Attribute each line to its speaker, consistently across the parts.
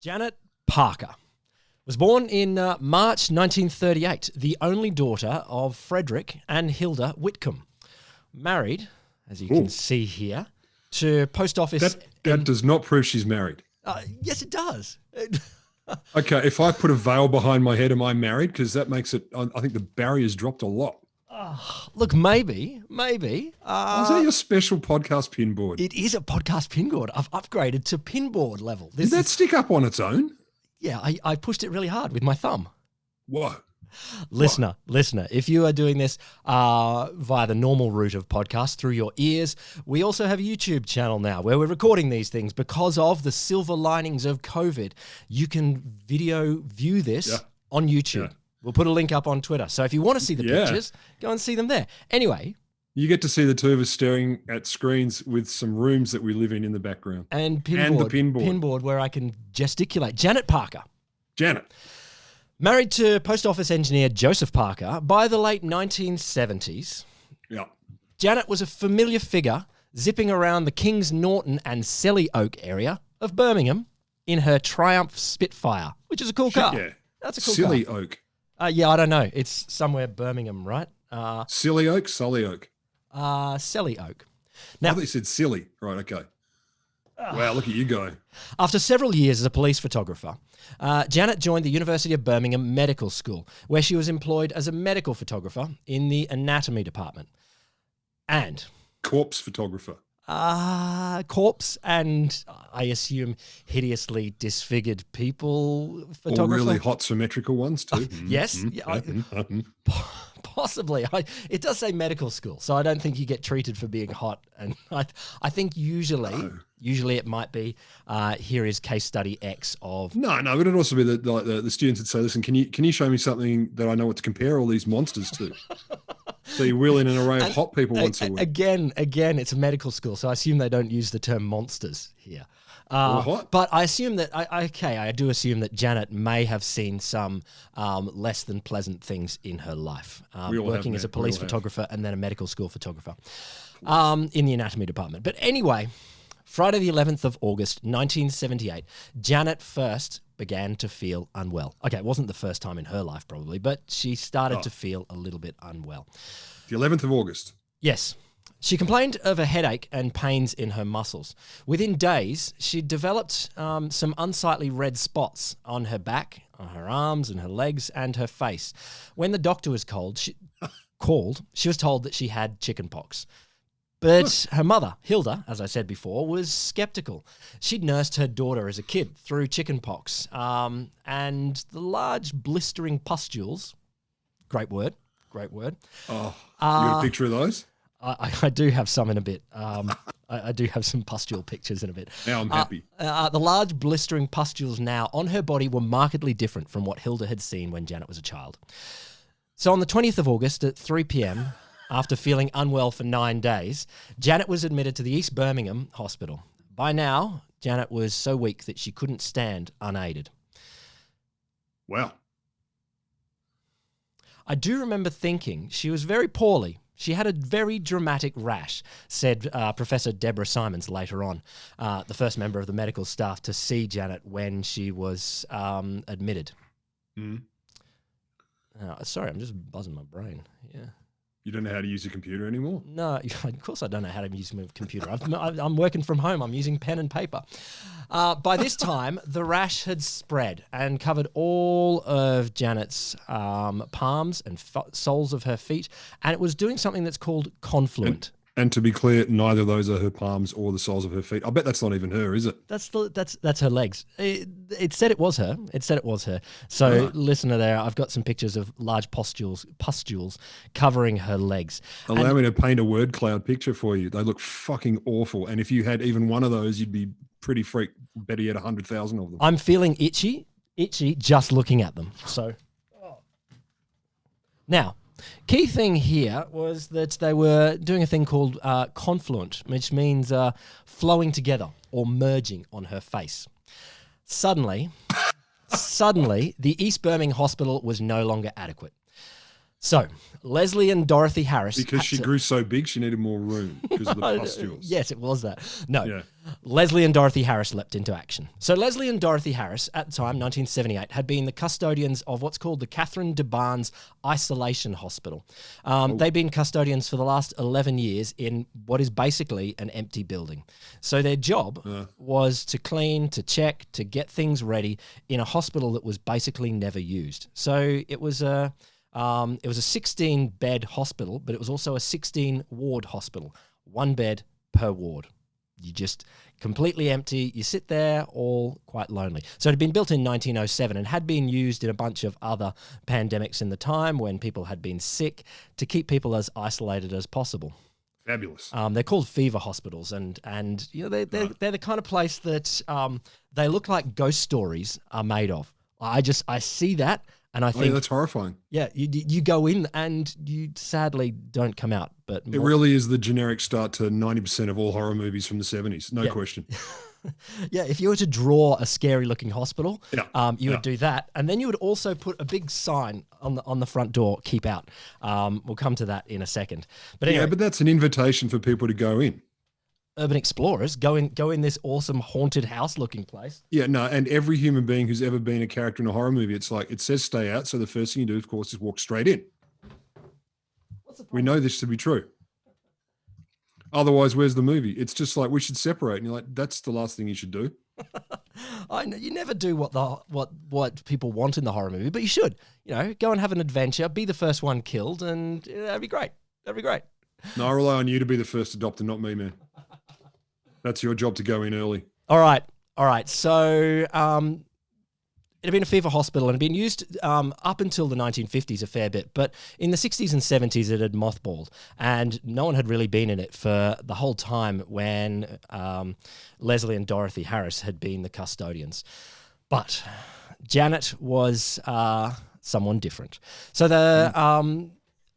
Speaker 1: Janet Parker was born in March 1938, the only daughter of Frederick and Hilda Whitcomb. Married, as you can see here, to post office...
Speaker 2: That does not prove she's married.
Speaker 1: Yes, it does.
Speaker 2: Okay, if I put a veil behind my head, am I married? Because that makes it... I think the barrier's dropped a lot.
Speaker 1: Look, maybe.
Speaker 2: Is that your special podcast pinboard?
Speaker 1: It is a podcast pinboard. I've upgraded to pinboard level.
Speaker 2: Did that stick up on its own?
Speaker 1: Yeah, I pushed it really hard with my thumb.
Speaker 2: Whoa.
Speaker 1: Listener, if you are doing this via the normal route of podcast through your ears, we also have a YouTube channel now where we're recording these things because of the silver linings of COVID. You can view this on YouTube. Yeah. We'll put a link up on Twitter. So if you want to see the pictures, go and see them there. Anyway.
Speaker 2: You get to see the two of us staring at screens with some rooms that we live in the background.
Speaker 1: And the pinboard where I can gesticulate. Janet Parker.
Speaker 2: Janet.
Speaker 1: Married to post office engineer Joseph Parker by the late 1970s.
Speaker 2: Yeah.
Speaker 1: Janet was a familiar figure zipping around the Kings Norton and Selly Oak area of Birmingham in her Triumph Spitfire, which is a cool car.
Speaker 2: Yeah.
Speaker 1: That's a cool
Speaker 2: Silly
Speaker 1: car.
Speaker 2: Oak.
Speaker 1: Yeah, I don't know. It's somewhere Birmingham, right?
Speaker 2: Silly Oak, Sully Oak.
Speaker 1: Selly Oak. Now,
Speaker 2: I thought you said silly. Right, okay. Wow, look at you go.
Speaker 1: After several years as a police photographer, Janet joined the University of Birmingham Medical School, where she was employed as a medical photographer in the anatomy department. And...
Speaker 2: corpse photographer.
Speaker 1: Corpse and, I assume, hideously disfigured people photographer.
Speaker 2: Or really hot symmetrical ones too.
Speaker 1: Yes. Possibly. It does say medical school, so I don't think you get treated for being hot. And I think usually it might be, here is case study X of...
Speaker 2: No, but it'd also be the students would say, listen, can you show me something that I know what to compare all these monsters to? So you wheel in an array of hot people once a week.
Speaker 1: Again, it's a medical school, so I assume they don't use the term monsters here. But I assume that, I do assume that Janet may have seen some less than pleasant things in her life, working as a police photographer and then a medical school photographer in the anatomy department. But anyway, Friday the 11th of August, 1978, Janet first began to feel unwell. Okay, it wasn't the first time in her life probably, but she started to feel a little bit unwell.
Speaker 2: The 11th of August?
Speaker 1: Yes. She complained of a headache and pains in her muscles. Within days, she developed some unsightly red spots on her back, on her arms and her legs and her face. When the doctor was called, she was told that she had chickenpox. But her mother, Hilda, as I said before, was skeptical. She'd nursed her daughter as a kid through chickenpox, and the large blistering pustules, great word.
Speaker 2: Oh, you got a picture of those?
Speaker 1: I do have some in a bit. I do have some pustule pictures in a bit.
Speaker 2: Now I'm happy.
Speaker 1: The large blistering pustules now on her body were markedly different from what Hilda had seen when Janet was a child. So on the 20th of August at 3 p.m, after feeling unwell for 9 days, Janet was admitted to the East Birmingham Hospital. By now, Janet was so weak that she couldn't stand unaided.
Speaker 2: Wow.
Speaker 1: I do remember thinking she was very poorly. She had a very dramatic rash, said Professor Deborah Simons later on, the first member of the medical staff to see Janet when she was admitted. Sorry, I'm just buzzing my brain. Yeah.
Speaker 2: You don't know how to use a computer anymore?
Speaker 1: No, of course I don't know how to use my computer. I'm working from home. I'm using pen and paper. By this time, the rash had spread and covered all of Janet's palms and soles of her feet, and it was doing something that's called confluent.
Speaker 2: And to be clear, neither of those are her palms or the soles of her feet. I bet that's not even her, is it?
Speaker 1: That's her legs. It said it was her. So, listener there, I've got some pictures of large pustules covering her legs.
Speaker 2: Allow me to paint a word cloud picture for you. They look fucking awful. And if you had even one of those, you'd be pretty freaked. Better yet, 100,000 of them.
Speaker 1: I'm feeling itchy just looking at them. So, now, key thing here was that they were doing a thing called confluent, which means flowing together or merging on her face. Suddenly, the East Birmingham Hospital was no longer adequate. So, Leslie and Dorothy Harris.
Speaker 2: Because she grew so big, she needed more room because of the pustules.
Speaker 1: Yes, it was that. No.
Speaker 2: Yeah.
Speaker 1: Leslie and Dorothy Harris leapt into action. So, Leslie and Dorothy Harris, at the time, 1978, had been the custodians of what's called the Catherine de Barnes Isolation Hospital. They've been custodians for the last 11 years in what is basically an empty building. So, their job was to clean, to check, to get things ready in a hospital that was basically never used. So, it was a 16-bed hospital, but it was also a 16-ward hospital. 1 bed per ward. You just completely empty. You sit there all quite lonely. So it had been built in 1907 and had been used in a bunch of other pandemics in the time when people had been sick to keep people as isolated as possible.
Speaker 2: Fabulous.
Speaker 1: They're called fever hospitals, and you know they're the kind of place that they look like ghost stories are made of. I see that. And I think
Speaker 2: yeah, that's horrifying.
Speaker 1: Yeah, you go in and you sadly don't come out. But
Speaker 2: it really is the generic start to 90% of all horror movies from the 70s, no question.
Speaker 1: Yeah, if you were to draw a scary-looking hospital, you would do that, and then you would also put a big sign on the front door, "Keep out." We'll come to that in a second. But anyway,
Speaker 2: yeah, but that's an invitation for people to go in.
Speaker 1: Urban explorers go in this awesome haunted house looking place.
Speaker 2: Yeah, no, and every human being who's ever been a character in a horror movie, it's like it says stay out, so the first thing you do, of course, is walk straight in. We know this to be true. Otherwise, where's the movie? It's just like we should separate, and you're like, that's the last thing you should do.
Speaker 1: I know you never do what people want in the horror movie, but you should. You know, go and have an adventure, be the first one killed, and that'd be great. That'd be great.
Speaker 2: No, I rely on you to be the first adopter, not me, man. That's your job to go in early.
Speaker 1: All right. So it had been a fever hospital and had been used up until the 1950s a fair bit. But in the 60s and 70s, it had mothballed. And no one had really been in it for the whole time when Leslie and Dorothy Harris had been the custodians. But Janet was someone different. So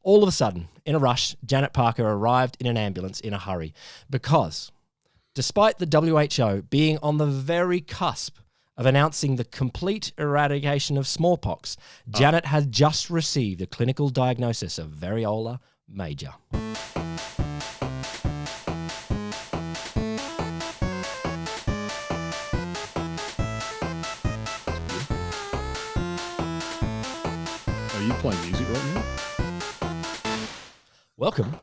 Speaker 1: all of a sudden, in a rush, Janet Parker arrived in an ambulance in a hurry because despite the WHO being on the very cusp of announcing the complete eradication of smallpox, Janet had just received a clinical diagnosis of variola major.
Speaker 2: Are you playing music right now?
Speaker 1: Welcome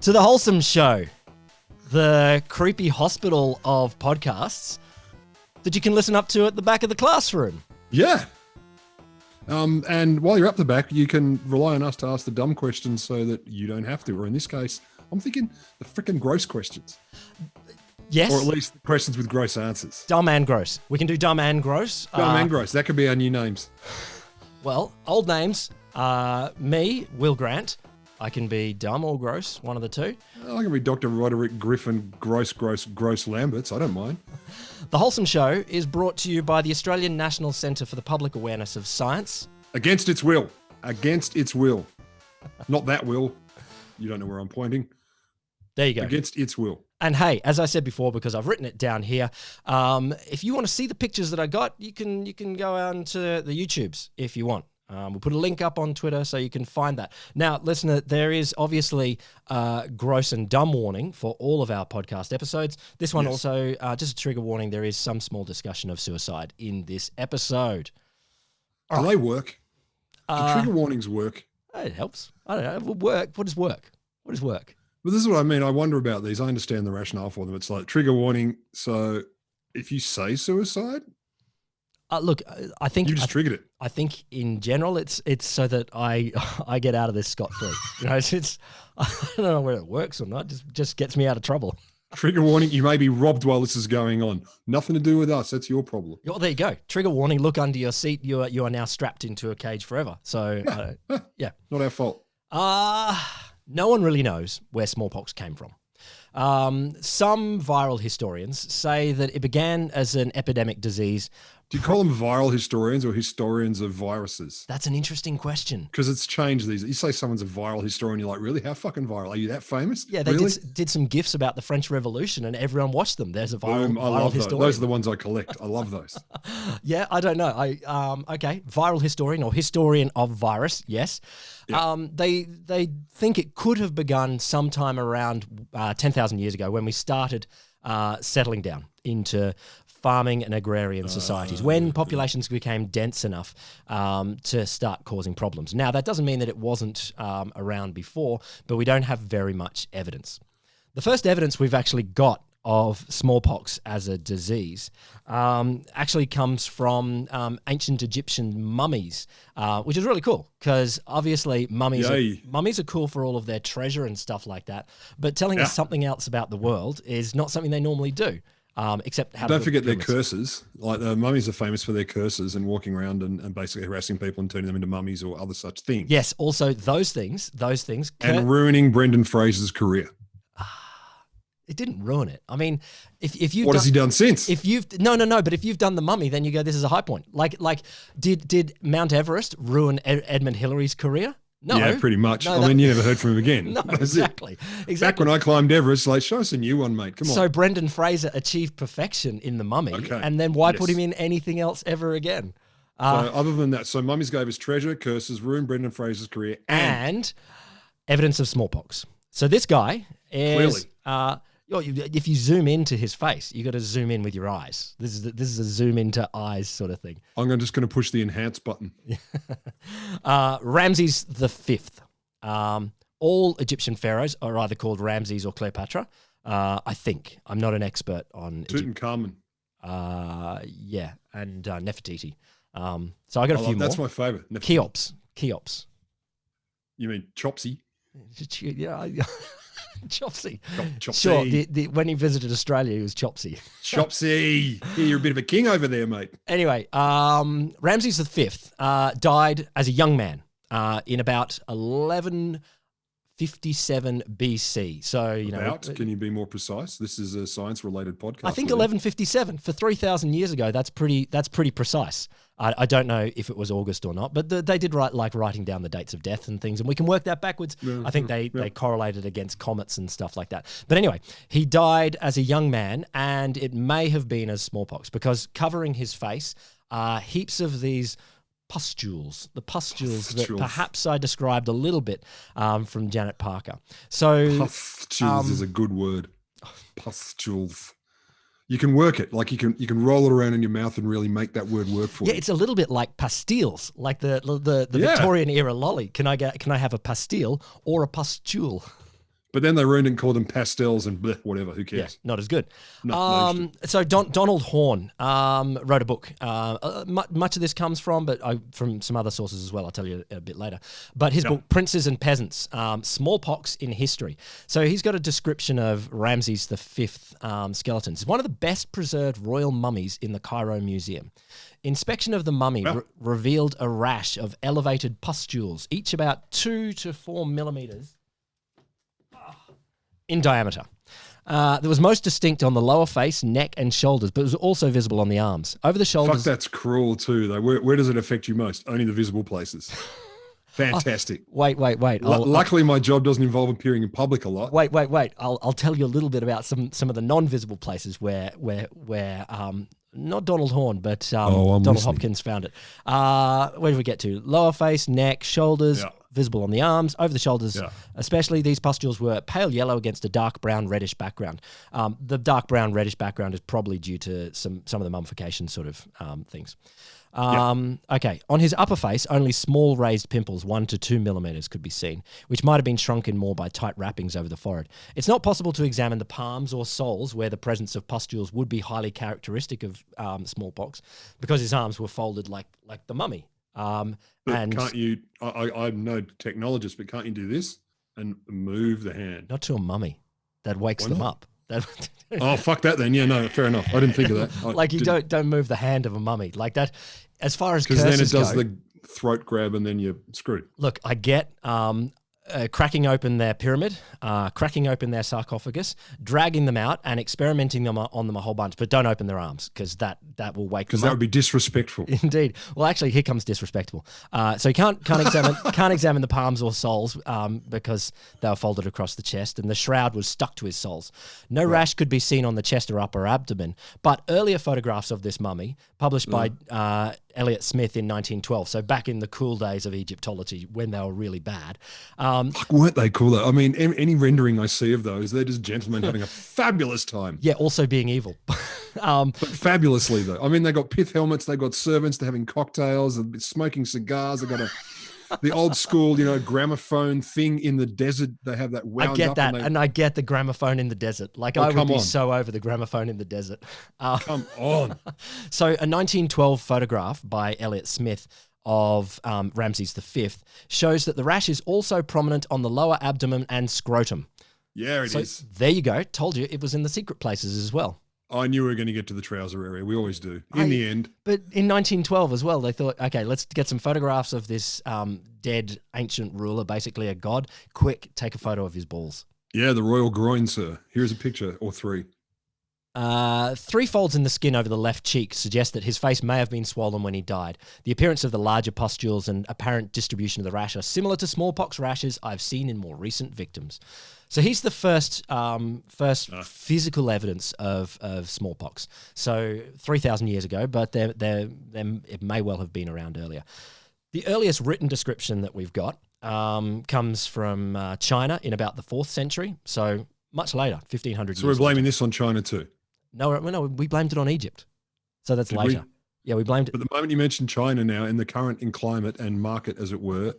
Speaker 1: to the Wholesome Show, the creepy hospital of podcasts that you can listen up to at the back of the classroom.
Speaker 2: Yeah. And while you're up the back, you can rely on us to ask the dumb questions so that you don't have to. Or in this case, I'm thinking the freaking gross questions.
Speaker 1: Yes.
Speaker 2: Or at least the questions with gross answers.
Speaker 1: Dumb and gross. We can do dumb and gross.
Speaker 2: Dumb and gross. That could be our new names.
Speaker 1: Well, old names. Me, Will Grant. I can be dumb or gross, one of the two.
Speaker 2: I can be Dr. Roderick Griffin, gross Lamberts. I don't mind.
Speaker 1: The Wholesome Show is brought to you by the Australian National Centre for the Public Awareness of Science.
Speaker 2: Against its will. Against its will. Not that will. You don't know where I'm pointing.
Speaker 1: There you go.
Speaker 2: Against its will.
Speaker 1: And hey, as I said before, because I've written it down here, if you want to see the pictures that I got, you can go on to the YouTubes if you want. We'll put a link up on Twitter so you can find that. Now, listener, there is obviously gross and dumb warning for all of our podcast episodes. This one also, just a trigger warning, there is some small discussion of suicide in this episode.
Speaker 2: Do they work? Do trigger warnings work?
Speaker 1: It helps. I don't know. It will work. What is work? What is work?
Speaker 2: But this is what I mean. I wonder about these. I understand the rationale for them. It's like trigger warning. So if you say suicide...
Speaker 1: Look, I think
Speaker 2: you just triggered it.
Speaker 1: I think in general, it's so that I get out of this scot-free. You know, it's I don't know whether it works or not. Just gets me out of trouble.
Speaker 2: Trigger warning: you may be robbed while this is going on. Nothing to do with us. That's your problem.
Speaker 1: Well, there you go. Trigger warning: look under your seat. You are now strapped into a cage forever. So yeah,
Speaker 2: not our fault.
Speaker 1: No one really knows where smallpox came from. Some viral historians say that it began as an epidemic disease.
Speaker 2: Do you call them viral historians or historians of viruses?
Speaker 1: That's an interesting question.
Speaker 2: Because it's changed these. You say someone's a viral historian, you're like, really? How fucking viral? Are you that famous?
Speaker 1: Yeah, they
Speaker 2: really?
Speaker 1: did some GIFs about the French Revolution and everyone watched them. There's a viral historian.
Speaker 2: Those are the ones I collect. I love those.
Speaker 1: Yeah, I don't know. Okay, viral historian or historian of virus, yes. Yeah. They think it could have begun sometime around 10,000 years ago when we started settling down into farming and agrarian societies, when populations became dense enough to start causing problems. Now, that doesn't mean that it wasn't around before, but we don't have very much evidence. The first evidence we've actually got of smallpox as a disease actually comes from ancient Egyptian mummies, which is really cool because obviously mummies are cool for all of their treasure and stuff like that, but telling us something else about the world is not something they normally do. Except how
Speaker 2: don't forget their curses. Like the mummies are famous for their curses and walking around and basically harassing people and turning them into mummies or other such things.
Speaker 1: Yes, also those things,
Speaker 2: and ruining Brendan Fraser's career.
Speaker 1: It didn't ruin it. I mean, if you
Speaker 2: what has he done since?
Speaker 1: If you've but if you've done the Mummy, then you go, this is a high point. Like did Mount Everest ruin Edmund Hillary's career? No.
Speaker 2: Yeah, pretty much. I mean, you never heard from him again.
Speaker 1: No, exactly.
Speaker 2: Back when I climbed Everest, like, show us a new one, mate. Come on.
Speaker 1: So Brendan Fraser achieved perfection in The Mummy, and then why put him in anything else ever again?
Speaker 2: So other than that, so mummies gave us treasure, curses, ruined Brendan Fraser's career, and
Speaker 1: evidence of smallpox. So this guy is...
Speaker 2: Clearly.
Speaker 1: If you zoom into his face, you got to zoom in with your eyes. This is a zoom into eyes sort of thing.
Speaker 2: I'm just going to push the enhance button.
Speaker 1: Ramses the Fifth. All Egyptian pharaohs are either called Ramses or Cleopatra. I think I'm not an expert on
Speaker 2: Tutankhamun.
Speaker 1: Yeah, and Nefertiti. So I got a few more.
Speaker 2: That's my favorite.
Speaker 1: Cheops.
Speaker 2: You mean Chopsy?
Speaker 1: Yeah. Chopsy.
Speaker 2: Chopsy.
Speaker 1: Sure, when he visited Australia, he was Chopsy.
Speaker 2: Chopsy. Yeah, you're a bit of a king over there, mate.
Speaker 1: Anyway, Ramses V died as a young man in about 1157 BC. So,
Speaker 2: can you be more precise? This is a science-related podcast.
Speaker 1: I think 1157 for 3,000 years ago. That's pretty precise. I don't know if it was August or not, but they did writing down the dates of death and things, and we can work that backwards. Yeah, I think they correlated against comets and stuff like that. But anyway, he died as a young man, and it may have been as smallpox because covering his face are heaps of these pustules, that perhaps I described a little bit from Janet Parker. So
Speaker 2: pustules is a good word. Pustules. You can work it, like you can roll it around in your mouth and really make that word work for you.
Speaker 1: Yeah, it's a little bit like pastilles, like the Victorian era lolly. Can I have a pastille or a pustule?
Speaker 2: But then they ruined it and called them pastels and bleh, whatever. Who cares?
Speaker 1: Yeah, not as good.
Speaker 2: So
Speaker 1: Donald Horne wrote a book. Much of this comes from some other sources as well. I'll tell you a bit later. But his book, Princes and Peasants, Smallpox in History. So he's got a description of Ramses V skeletons. It's one of the best preserved royal mummies in the Cairo Museum. Inspection of the mummy revealed a rash of elevated pustules, each about 2 to 4 millimeters in diameter. That was most distinct on the lower face, neck, and shoulders, but it was also visible on the arms. Over the shoulders...
Speaker 2: Fuck, that's cruel too, though. Where does it affect you most? Only the visible places. Fantastic.
Speaker 1: Wait.
Speaker 2: Luckily, my job doesn't involve appearing in public a lot.
Speaker 1: Wait. I'll tell you a little bit about some of the non-visible places where not Donald Horne, but Donald Hopkins found it. Where did we get to? Lower face, neck, shoulders... Yeah. Visible on the arms, over the shoulders, especially. These pustules were pale yellow against a dark brown reddish background. The dark brown reddish background is probably due to some of the mummification sort of things. Okay, on his upper face, only small raised pimples, 1 to 2 millimeters, could be seen, which might have been shrunken more by tight wrappings over the forehead. It's not possible to examine the palms or soles where the presence of pustules would be highly characteristic of smallpox, because his arms were folded like the mummy. And
Speaker 2: can't you? I'm no technologist, but can't you do this and move the hand?
Speaker 1: Not to a mummy, that wakes them up.
Speaker 2: Oh, fuck that then. Yeah, no, fair enough. I didn't think of that.
Speaker 1: Don't move the hand of a mummy like that. As far as
Speaker 2: because then it does the throat grab and then you're screwed.
Speaker 1: Look, I get cracking open their pyramid, cracking open their sarcophagus, dragging them out and experimenting on them a whole bunch, but don't open their arms because that will wake them up.
Speaker 2: Because that would be disrespectful.
Speaker 1: Indeed. Well, actually, here comes disrespectful. So you can't examine the palms or soles because they were folded across the chest, and the shroud was stuck to his soles. No rash could be seen on the chest or upper abdomen, but earlier photographs of this mummy, published by Elliot Smith in 1912, so back in the cool days of Egyptology when they were really bad.
Speaker 2: Weren't they cool though? I mean, any rendering I see of those, they're just gentlemen having a fabulous time.
Speaker 1: Yeah, also being evil.
Speaker 2: But fabulously though. I mean, they got pith helmets, they got servants, they're having cocktails, they're smoking cigars, they got the old school, gramophone thing in the desert. They have that wound up.
Speaker 1: I get that, and I get the gramophone in the desert. Like, I would be so over the gramophone in the desert.
Speaker 2: Come on.
Speaker 1: So a 1912 photograph by Elliot Smith of Ramses V shows that the rash is also prominent on the lower abdomen and scrotum.
Speaker 2: Yeah, it is.
Speaker 1: There you go. Told you it was in the secret places as well.
Speaker 2: I knew we were going to get to the trouser area. We always do. In the end.
Speaker 1: But in 1912 as well, they thought, okay, let's get some photographs of this dead ancient ruler, basically a god. Quick, take a photo of his balls.
Speaker 2: Yeah, the royal groin, sir. Here's a picture, or three.
Speaker 1: 3 folds in the skin over the left cheek suggest that his face may have been swollen when he died. The appearance of the larger pustules and apparent distribution of the rash are similar to smallpox rashes I've seen in more recent victims. So he's the first physical evidence of smallpox. So 3,000 years ago, but it may well have been around earlier. The earliest written description that we've got comes from China in about the 4th century, so much later, 1,500 years.
Speaker 2: So we're blaming this on China too?
Speaker 1: No, we blamed it on Egypt. So that's later. Yeah, we blamed it.
Speaker 2: But the moment you mention China now, in the current climate and market, as it were,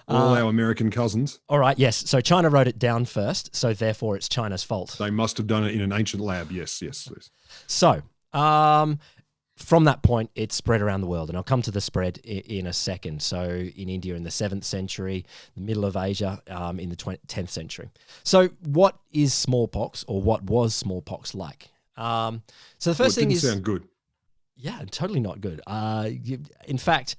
Speaker 2: all our American cousins.
Speaker 1: All right, yes. So China wrote it down first, so therefore it's China's fault.
Speaker 2: They must have done it in an ancient lab. Yes.
Speaker 1: So from that point, it spread around the world, and I'll come to the spread in a second. So in India in the 7th century, the middle of Asia in the 10th century. So what is smallpox, or what was smallpox like? So the first thing is...
Speaker 2: It didn't sound good.
Speaker 1: Yeah, totally not good. In fact,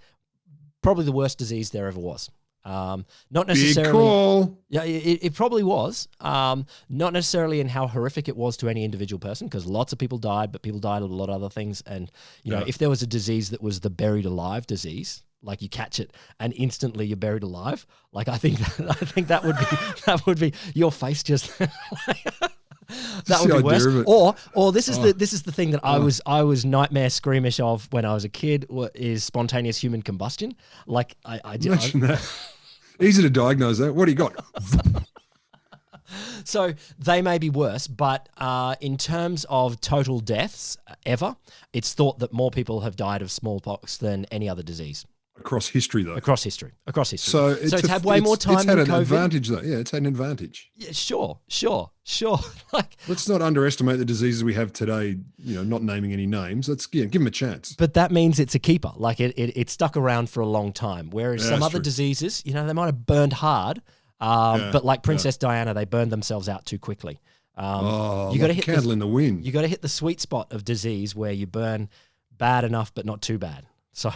Speaker 1: probably the worst disease there ever was. Not necessarily. Big call. Yeah, it probably was. Not necessarily in how horrific it was to any individual person, because lots of people died, but people died of a lot of other things. And know, if there was a disease that was the buried alive disease, like you catch it and instantly you're buried alive, like I think that would be your face just. That would be worse. Or this is the thing that I was nightmare squeamish of when I was a kid, is spontaneous human combustion. Like I did.
Speaker 2: Imagine that. Easy to diagnose that. What do you got?
Speaker 1: So they may be worse, but in terms of total deaths ever, it's thought that more people have died of smallpox than any other disease.
Speaker 2: Across history, though.
Speaker 1: Across history.
Speaker 2: So
Speaker 1: it's had way more time than COVID.
Speaker 2: It's had an advantage, though. Yeah, it's had an advantage.
Speaker 1: Yeah, sure. Like,
Speaker 2: let's not underestimate the diseases we have today, not naming any names. Let's give them a chance.
Speaker 1: But that means it's a keeper. Like, it stuck around for a long time, whereas some other diseases, they might have burned hard, but like Princess Diana, they burned themselves out too quickly.
Speaker 2: You got to hit candle in the wind.
Speaker 1: You got to hit the sweet spot of disease where you burn bad enough, but not too bad. So...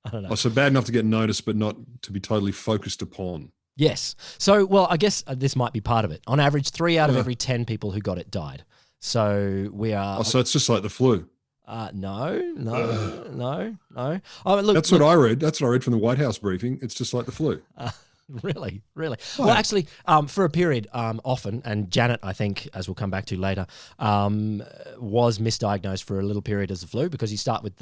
Speaker 1: I don't know.
Speaker 2: Oh, so bad enough to get noticed, but not to be totally focused upon.
Speaker 1: Yes. So, well, I guess this might be part of it. On average, 3 out of every 10 people who got it died. So we are...
Speaker 2: Oh, so it's just like the flu?
Speaker 1: No. Oh, look,
Speaker 2: That's what I read. That's what I read from the White House briefing. It's just like the flu.
Speaker 1: Really? Well, actually, for a period, often, and Janet, I think, as we'll come back to later, was misdiagnosed for a little period as the flu, because you start with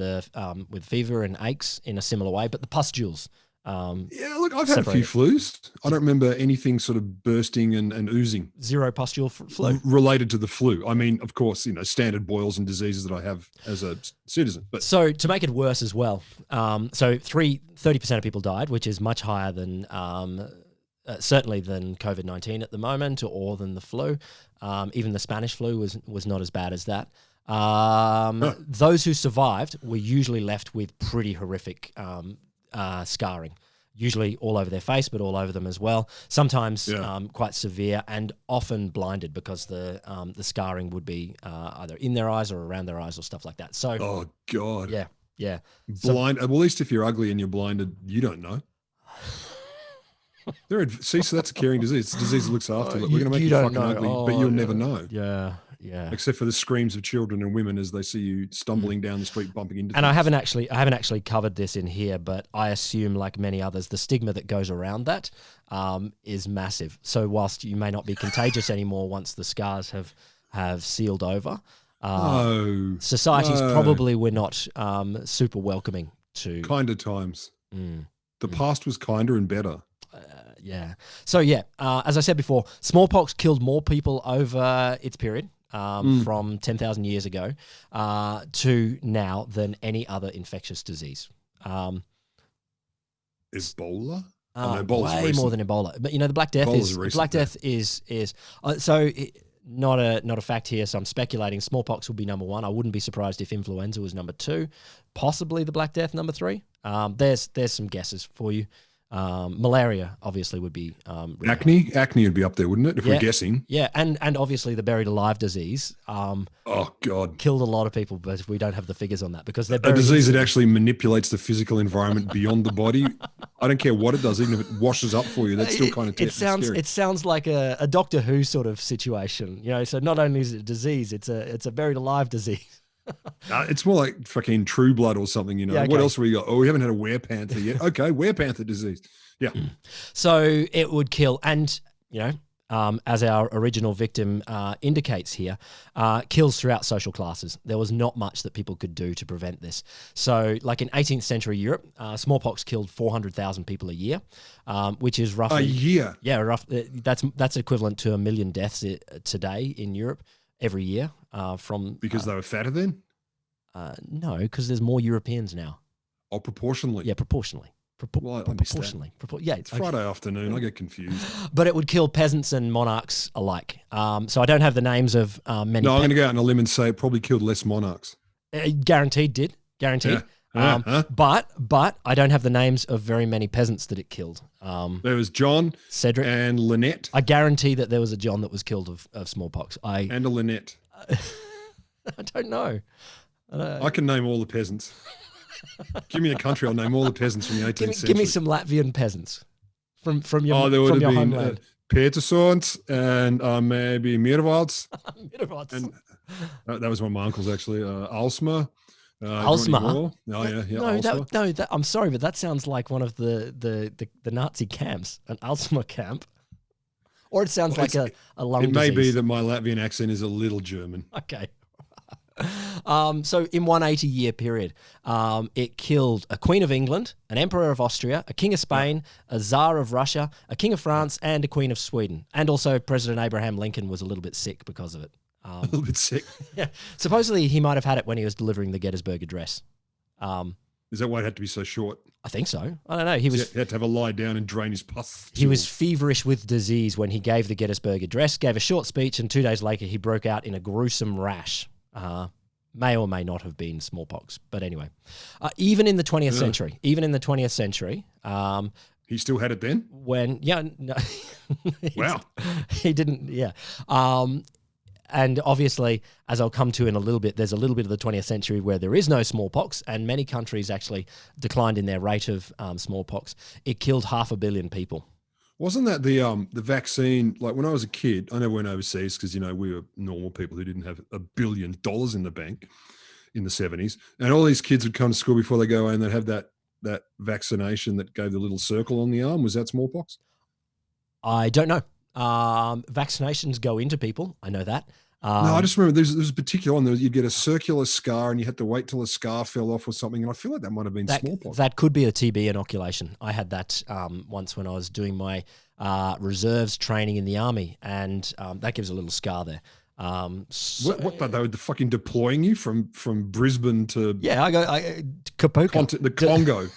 Speaker 1: with fever and aches in a similar way, but the pustules.
Speaker 2: Look, I've had a few flus. I don't remember anything sort of bursting and oozing.
Speaker 1: Zero pustule flu.
Speaker 2: Related to the flu. I mean, of course, standard boils and diseases that I have as a citizen. But
Speaker 1: so to make it worse as well, 30% of people died, which is much higher than certainly than COVID-19 at the moment, or than the flu. Even the Spanish flu was not as bad as that. Those who survived were usually left with pretty horrific scarring, usually all over their face, but all over them as well. Sometimes quite severe, and often blinded, because the scarring would be either in their eyes or around their eyes or stuff like that. So,
Speaker 2: oh God,
Speaker 1: yeah,
Speaker 2: blind. Well, at least if you're ugly and you're blinded, you don't know. So that's a caring disease. It's a disease that looks after you. Look, we're going to make you
Speaker 1: don't
Speaker 2: fucking
Speaker 1: know.
Speaker 2: ugly, but you'll never know.
Speaker 1: Yeah, yeah.
Speaker 2: Except for the screams of children and women as they see you stumbling down the street, bumping into.
Speaker 1: And
Speaker 2: things.
Speaker 1: I haven't actually covered this in here, but I assume, like many others, the stigma that goes around that is massive. So whilst you may not be contagious anymore once the scars have sealed over, societies probably were not super welcoming to
Speaker 2: kinder times. The past was kinder and better.
Speaker 1: Yeah. So as I said before, smallpox killed more people over its period from 10,000 years ago to now than any other infectious disease.
Speaker 2: Ebola?
Speaker 1: Way more than Ebola. But the Black Death not a fact here, so I'm speculating smallpox will be number 1. I wouldn't be surprised if influenza was number 2, possibly the Black Death number 3. There's some guesses for you. Malaria obviously would be
Speaker 2: acne would be up there, wouldn't it, if we're guessing?
Speaker 1: Yeah, and obviously the buried alive disease
Speaker 2: oh god,
Speaker 1: killed a lot of people, but we don't have the figures on that because they're
Speaker 2: a disease that actually manipulates the physical environment beyond the body. I don't care what it does, even if it washes up for you, that's still kind of scary.
Speaker 1: It sounds like a Doctor Who sort of situation, so not only is it a disease, it's a buried alive disease.
Speaker 2: It's more like fucking True Blood or something, Yeah, okay. What else have we got? Oh, we haven't had a werepanther yet. Okay, werepanther disease. Yeah.
Speaker 1: So it would kill, and as our original victim indicates here, kills throughout social classes. There was not much that people could do to prevent this. So, like in 18th century Europe, smallpox killed 400,000 people a year, which is roughly
Speaker 2: a year.
Speaker 1: Yeah, that's equivalent to 1 million deaths today in Europe every year. Because
Speaker 2: they were fatter then?
Speaker 1: No, because there's more Europeans now.
Speaker 2: Oh, proportionally.
Speaker 1: Yeah, proportionally. Proportionally.
Speaker 2: It's Friday afternoon. I get confused.
Speaker 1: But it would kill peasants and monarchs alike. So I don't have the names of many.
Speaker 2: No, I'm going to go out on a limb and say it probably killed less monarchs.
Speaker 1: Guaranteed did. Guaranteed.
Speaker 2: Yeah.
Speaker 1: But I don't have the names of very many peasants that it killed.
Speaker 2: There was John,
Speaker 1: Cedric,
Speaker 2: and Lynette.
Speaker 1: I guarantee that there was a John that was killed of smallpox.
Speaker 2: And a Lynette.
Speaker 1: I don't know.
Speaker 2: I can name all the peasants. Give me a country, I'll name all the peasants from the 18th century.
Speaker 1: Give me some Latvian peasants from your
Speaker 2: there would have
Speaker 1: homeland.
Speaker 2: Been Petersons and maybe Mirvalds.
Speaker 1: Mirvalds.
Speaker 2: And that was one of my uncles actually. Alsma.
Speaker 1: Alsma.
Speaker 2: Oh yeah.
Speaker 1: No, I'm sorry, but that sounds like one of the Nazi camps, an Alsma camp. Or it sounds like a lung disease.
Speaker 2: It may be that my Latvian accent is a little German.
Speaker 1: Okay. So in 180-year period, it killed a Queen of England, an Emperor of Austria, a King of Spain, a Tsar of Russia, a King of France, and a Queen of Sweden. And also President Abraham Lincoln was a little bit sick because of it.
Speaker 2: A little bit sick?
Speaker 1: Yeah. Supposedly he might have had it when he was delivering the Gettysburg Address.
Speaker 2: Is that why it had to be so short?
Speaker 1: I think so. I don't know. He
Speaker 2: had to have a lie down and drain his pus.
Speaker 1: He was feverish with disease when he gave the Gettysburg Address, gave a short speech, and 2 days later he broke out in a gruesome rash. May or may not have been smallpox, but anyway. Even in the 20th century,
Speaker 2: he still had it then?
Speaker 1: Wow. He didn't, yeah. And obviously, as I'll come to in a little bit, there's a little bit of the 20th century where there is no smallpox, and many countries actually declined in their rate of smallpox. It killed 500 million people.
Speaker 2: Wasn't that the vaccine? Like when I was a kid, I never went overseas because we were normal people who didn't have $1 billion in the bank in the 70s, and all these kids would come to school before they go away and they'd have that vaccination that gave the little circle on the arm. Was that smallpox?
Speaker 1: I don't know. Vaccinations go into people. I know that.
Speaker 2: No, I just remember there's a particular one. You'd get a circular scar and you had to wait till the scar fell off or something. And I feel like that might have been smallpox.
Speaker 1: That could be a TB inoculation. I had that once when I was doing my reserves training in the army, and that gives a little scar there.
Speaker 2: What they were fucking deploying you from Brisbane to
Speaker 1: Kapoka.
Speaker 2: The Congo.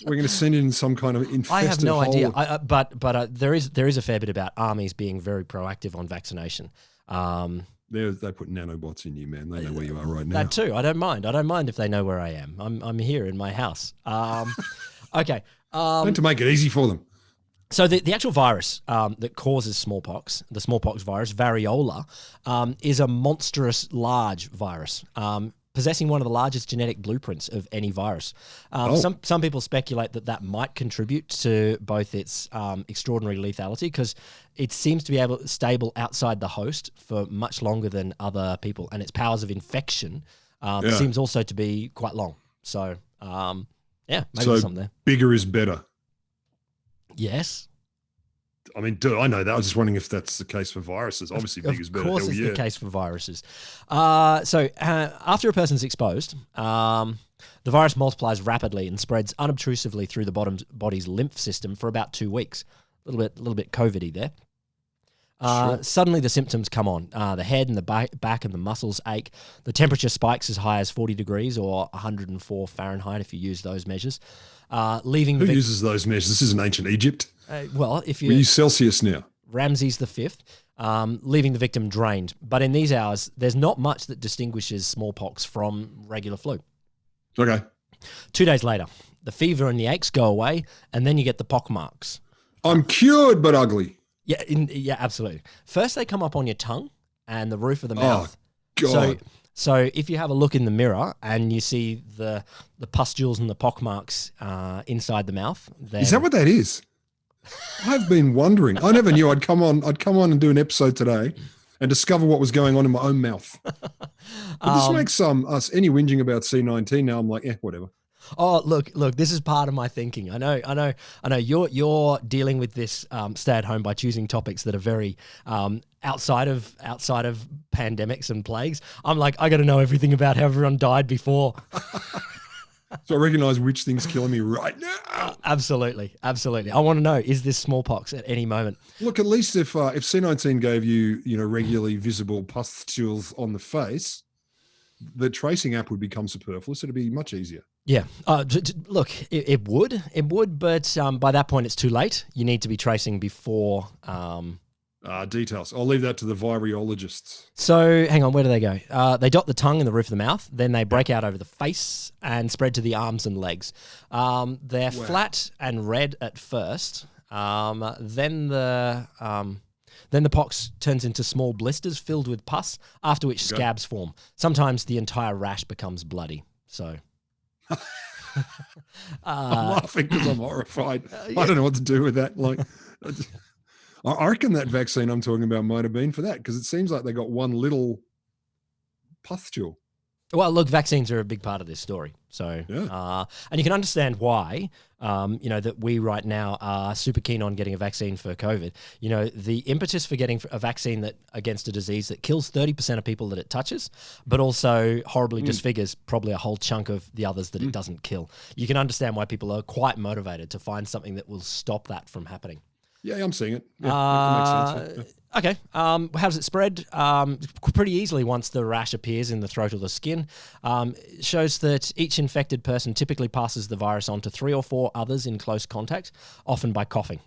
Speaker 2: We're going to send in some kind of infested
Speaker 1: I have no
Speaker 2: hole.
Speaker 1: idea. But there is a fair bit about armies being very proactive on vaccination.
Speaker 2: They put nanobots in you, man. They know where you are right now.
Speaker 1: That too. I don't mind if they know where I am. I'm here in my house. Okay.
Speaker 2: To make it easy for them.
Speaker 1: So the actual virus that causes smallpox, the smallpox virus, variola, is a monstrous large virus. possessing one of the largest genetic blueprints of any virus. Some people speculate that might contribute to both its extraordinary lethality, because it seems to be stable outside the host for much longer than other people, and its powers of infection seems also to be quite long. So, maybe there's something there.
Speaker 2: Bigger is better.
Speaker 1: Yes.
Speaker 2: I mean, I know that. I was just wondering if that's the case for viruses. Obviously, big is better.
Speaker 1: Of course, it's the case for viruses. So, after a person's exposed, the virus multiplies rapidly and spreads unobtrusively through the body's lymph system for about 2 weeks. A little bit COVID-y there. Sure. Suddenly, the symptoms come on. The head and the back and the muscles ache. The temperature spikes as high as 40 degrees or 104 Fahrenheit if you use those measures. Who
Speaker 2: uses those measures? This isn't ancient Egypt.
Speaker 1: If
Speaker 2: we use Celsius now.
Speaker 1: Ramses V, leaving the victim drained. But in these hours, there's not much that distinguishes smallpox from regular flu.
Speaker 2: Okay.
Speaker 1: 2 days later, the fever and the aches go away, and then you get the pock marks.
Speaker 2: I'm cured but ugly.
Speaker 1: Yeah, absolutely. First, they come up on your tongue and the roof of the mouth.
Speaker 2: Oh, God.
Speaker 1: So if you have a look in the mirror and you see the pustules and the pock marks inside the mouth, then...
Speaker 2: Is that what that is? I've been wondering. I never knew I'd come on and do an episode today and discover what was going on in my own mouth. But this makes us any whinging about C19 now. I'm like, whatever.
Speaker 1: Oh, look, this is part of my thinking. I know you're dealing with this stay at home by choosing topics that are very outside of pandemics and plagues. I'm like, I got to know everything about how everyone died before.
Speaker 2: So I recognize which thing's killing me right now.
Speaker 1: Absolutely. I want to know, is this smallpox at any moment?
Speaker 2: Look, at least if C19 gave you regularly visible pustules on the face, the tracing app would become superfluous. It'd be much easier.
Speaker 1: Yeah. Look, it would, but by that point it's too late. You need to be tracing before.
Speaker 2: Details. I'll leave that to the virologists.
Speaker 1: So hang on, where do they go? They dot the tongue in the roof of the mouth, then they break out over the face and spread to the arms and legs. They're flat and red at first. Then the pox turns into small blisters filled with pus, after which scabs form. Sometimes the entire rash becomes bloody. So...
Speaker 2: I'm laughing because I'm horrified. I don't know what to do with that. Like, I reckon that vaccine I'm talking about might have been for that, because it seems like they got one little pustule.
Speaker 1: Well, look, vaccines are a big part of this story. So, and you can understand why, that we right now are super keen on getting a vaccine for COVID. The impetus for getting a vaccine against a disease that kills 30% of people that it touches, but also horribly disfigures probably a whole chunk of the others that it doesn't kill. You can understand why people are quite motivated to find something that will stop that from happening.
Speaker 2: Yeah, I'm seeing it. Yeah, makes sense.
Speaker 1: Okay. How does it spread? Pretty easily once the rash appears in the throat or the skin. It shows that each infected person typically passes the virus on to 3 or 4 others in close contact, often by coughing.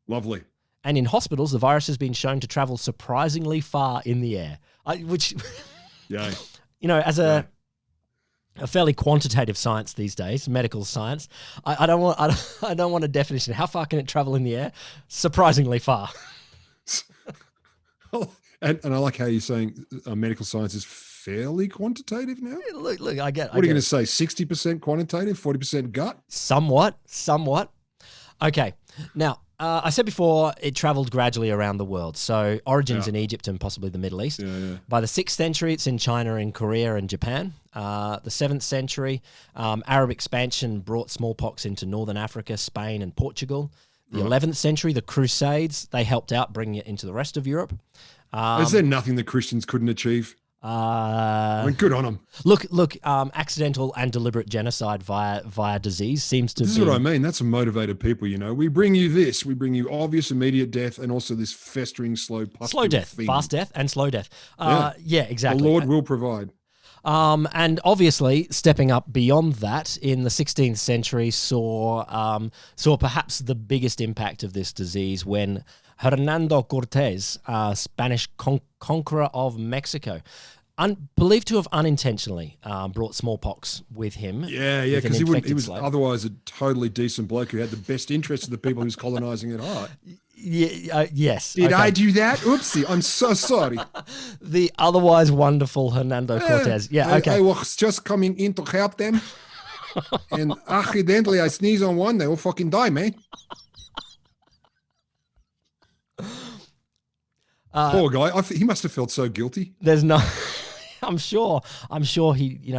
Speaker 2: Lovely.
Speaker 1: And in hospitals, the virus has been shown to travel surprisingly far in the air, which, as a fairly quantitative science these days, medical science. I don't want a definition. How far can it travel in the air? Surprisingly far.
Speaker 2: And I like how you're saying medical science is fairly quantitative now.
Speaker 1: Look, I get.
Speaker 2: What are you going to say? 60% quantitative, 40% gut?
Speaker 1: Somewhat. Okay. Now, I said before it travelled gradually around the world. So origins in Egypt and possibly the Middle East.
Speaker 2: Yeah.
Speaker 1: By the 6th century, it's in China and Korea and Japan. The 7th century, Arab expansion brought smallpox into Northern Africa, Spain and Portugal. The 11th century, the Crusades, they helped out bringing it into the rest of Europe.
Speaker 2: Is there nothing the Christians couldn't achieve? I mean, good on them.
Speaker 1: Look. Accidental and deliberate genocide via disease seems to.
Speaker 2: This is what I mean. That's some motivated people. We bring you this. We bring you obvious immediate death, and also this festering slow
Speaker 1: death, thing. Fast death, and slow death. Yeah, exactly.
Speaker 2: The Lord will provide.
Speaker 1: And obviously, stepping up beyond that, in the 16th century, saw perhaps the biggest impact of this disease when Hernando Cortez, Spanish conqueror of Mexico, believed to have unintentionally brought smallpox with him.
Speaker 2: Yeah, because he was otherwise a totally decent bloke who had the best interests of the people who's colonizing at heart.
Speaker 1: Yes.
Speaker 2: Did I do that? Oopsie, I'm so sorry.
Speaker 1: The otherwise wonderful Hernando Cortez. Yeah, okay.
Speaker 2: I was just coming in to help them. And accidentally I sneeze on one, they will fucking die, man. Poor guy. He must have felt so guilty.
Speaker 1: There's no... I'm sure he,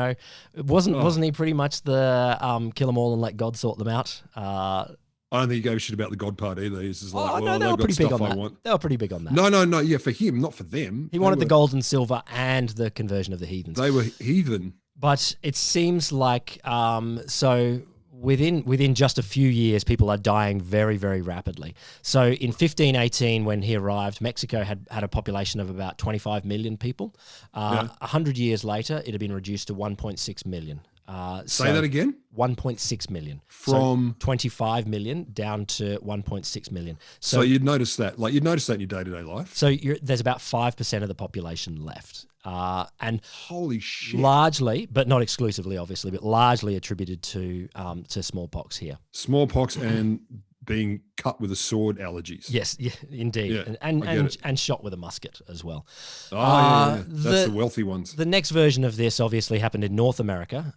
Speaker 1: wasn't he pretty much the kill them all and let God sort them out? I
Speaker 2: don't think he gave a shit about the God part either. He's just like,
Speaker 1: no, they were pretty big on that. They were pretty big on that.
Speaker 2: No. Yeah, for him, not for them.
Speaker 1: He wanted the gold and silver and the conversion of the heathens.
Speaker 2: They were heathen.
Speaker 1: But it seems like so within just a few years, people are dying very, very rapidly. So in 1518, when he arrived, Mexico had a population of about 25 million people. 100 years later, it had been reduced to 1.6 million.
Speaker 2: Say that again?
Speaker 1: 1.6 million.
Speaker 2: From
Speaker 1: 25 million down to 1.6 million.
Speaker 2: So you'd notice that, in your day-to-day life.
Speaker 1: So there's about 5% of the population left. And
Speaker 2: holy shit.
Speaker 1: Largely, but not exclusively, obviously, but largely attributed to smallpox here.
Speaker 2: Smallpox and being cut with a sword allergies.
Speaker 1: Yes, indeed.
Speaker 2: Yeah,
Speaker 1: and shot with a musket as well.
Speaker 2: Oh, yeah. That's the wealthy ones.
Speaker 1: The next version of this obviously happened in North America